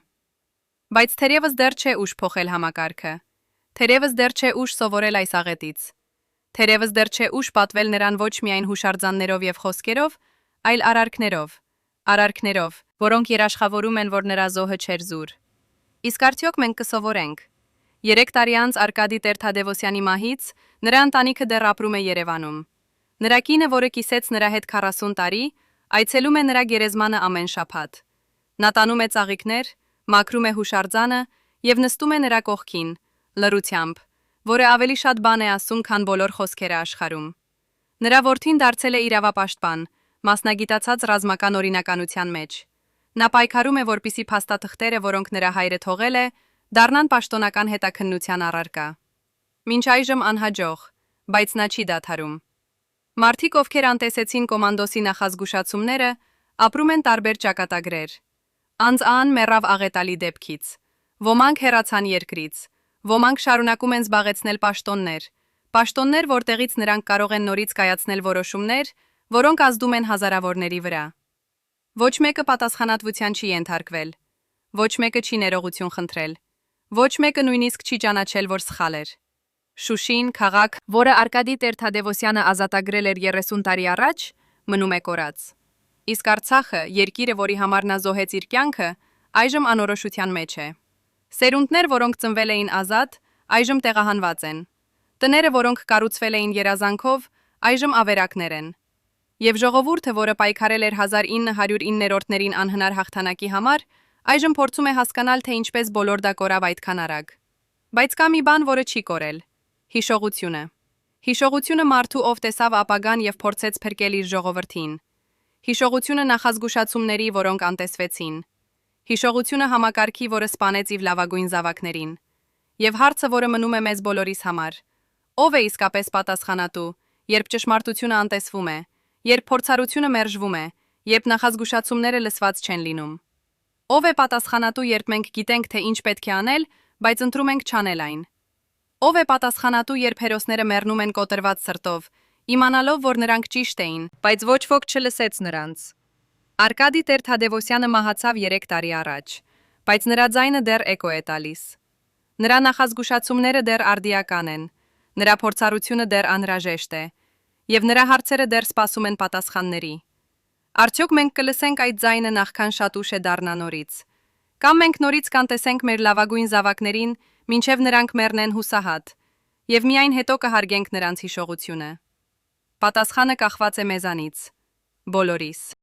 Բայց թերևս դեռ չէ ուշ փոխել համակարգը։ Թերևս դեռ չէ ուշ սովորել այս աղետից։ Թերևս դեռ չէ ուշ պատվել նրան ոչ միայն հուշարձաններով եւ խոսքերով, այլ արարքներով, որոնք երաշխավորում են, որ նրա զոհը չէր զուր։ Իսկ արդյոք մենք կսովորենք։ 3 տարի անց Արկադի Տեր-Թադևոսյանի մահից նրա ընտանիքը դեռ ապրում է Երևանում։ Նրա կինը, որը կիսեց նրա հետ 40 տարի, այցելում է նրա գերեզմանը ամեն շաբաթ։ Նա տանում է ծաղիկներ, մաքրում է հուշարձանը եւ նստում է նրա կողքին, լռությամբ, որը ավելի շատ բան է ասում, քան բոլոր խոսքերը աշխարհում։ Նրա որդին դարձել է իրավապաշտպան, մասնագիտացած ռազմական օրինականության մեջ։ Նա պայքարում է, որպիսի փաստաթղթերը, որոնք նրա հայրը թողել է, դառնան պաշտոնական հետաքննության առարկա։ Մինչ այժմ անհաջող, բայց նա չի դադարում։ Մարդիկ, ովքեր անտեսեցին կոմանդոսի նախազգուշացումները, ապրում են տարբեր ճակատագրեր։ Անձ մեռավ աղետալի դեպքից։ Ոմանք հեռացան երկրից, ոմանք շարունակում են զբաղեցնել պաշտոններ, որտեղից նրանք կարող են նորից կայացնել որոշումներ, որոնք ազդում են հազարավորների վրա։ Ոչ մեկը պատասխանատվության չի ենթարկվել։ Ոչ մեկը չի ներողություն խնդրել։ Ոչ մեկը նույնիսկ չի ճանաչել, որ սխալ էր։ Շուշին, քաղաք, որը Արկադի Տեր-Թադևոսյանը ազատագրել էր 30 տարի առաջ, մնում է կորած։ Իսկ Արցախը, երկիրը, որի համար նա զոհեց իր կյանքը, այժմ անորոշության մեջ է։ Սերունդներ, որոնք ծնվել էին ազատ, այժմ տեղահանված են։ Տները, որոնք կառուցվել էին երազանքով, այժմ ավերակներ են։ Եվ ժողովուրդը, որը պայքարել էր 1909-ին անհնար հաղթանակի համար, այժմ փորձում է հասկանալ, թե ինչպես բոլոր դա կորավ այդքան արագ։ Բայց կա մի բան, որը չի կորել։ Հիշողությունը։ Հիշողությունը մարդու, ով տեսավ ապագան եւ փորձեց փրկել իր ժողովրդին։ Հիշողությունը նախազգուշացումների, որոնք անտեսվեցին։ Հիշողությունը համակարգի, որը սպանեց իր լավագույն զավակներին։ Եվ հարցը, որը մնում է մեզ բոլորիս համար. ով է իսկապես պատասխանատու, երբ ճշմարտությունը անտեսվում է, երբ փորձառությունը մերժվում է, երբ նախազգուշացումները լսված չեն լինում։ Ով է պատասխանատու, երբ մենք գիտենք, թե ինչ պետք է անել, բայց ընտրում ենք չանել այն։ Ով է պատասխանատու, երբ հերոսները մեռնում են կոտրված սրտով, իմանալով, որ նրանք ճիշտ էին, բայց ոչ ոք չլսեց նրանց։ Արկադի Տեր-Թադևոսյանը մահացավ 3 տարի առաջ, բայց նրա ձայնը դեռ էկո է տալիս։ Նրա նախազգուշացումները դեռ արդիական են, նրա փորձառությունը դեռ անհրաժեշտ է, եւ նրա հարցերը դեռ սպասում են պատասխանների։ Արդյոք մենք կլսենք այդ ձայնը նախքան շատ ուշ է դառնա նորից։ Կամ մենք նորից կանտեսենք մեր լավագույն զավակներին, մինչև նրանք մեռնեն հուսահատ, եւ միայն հետո կհարգենք նրանց հիշողությունը։ Պատասխանը կախված է մեզանից, բոլորիս։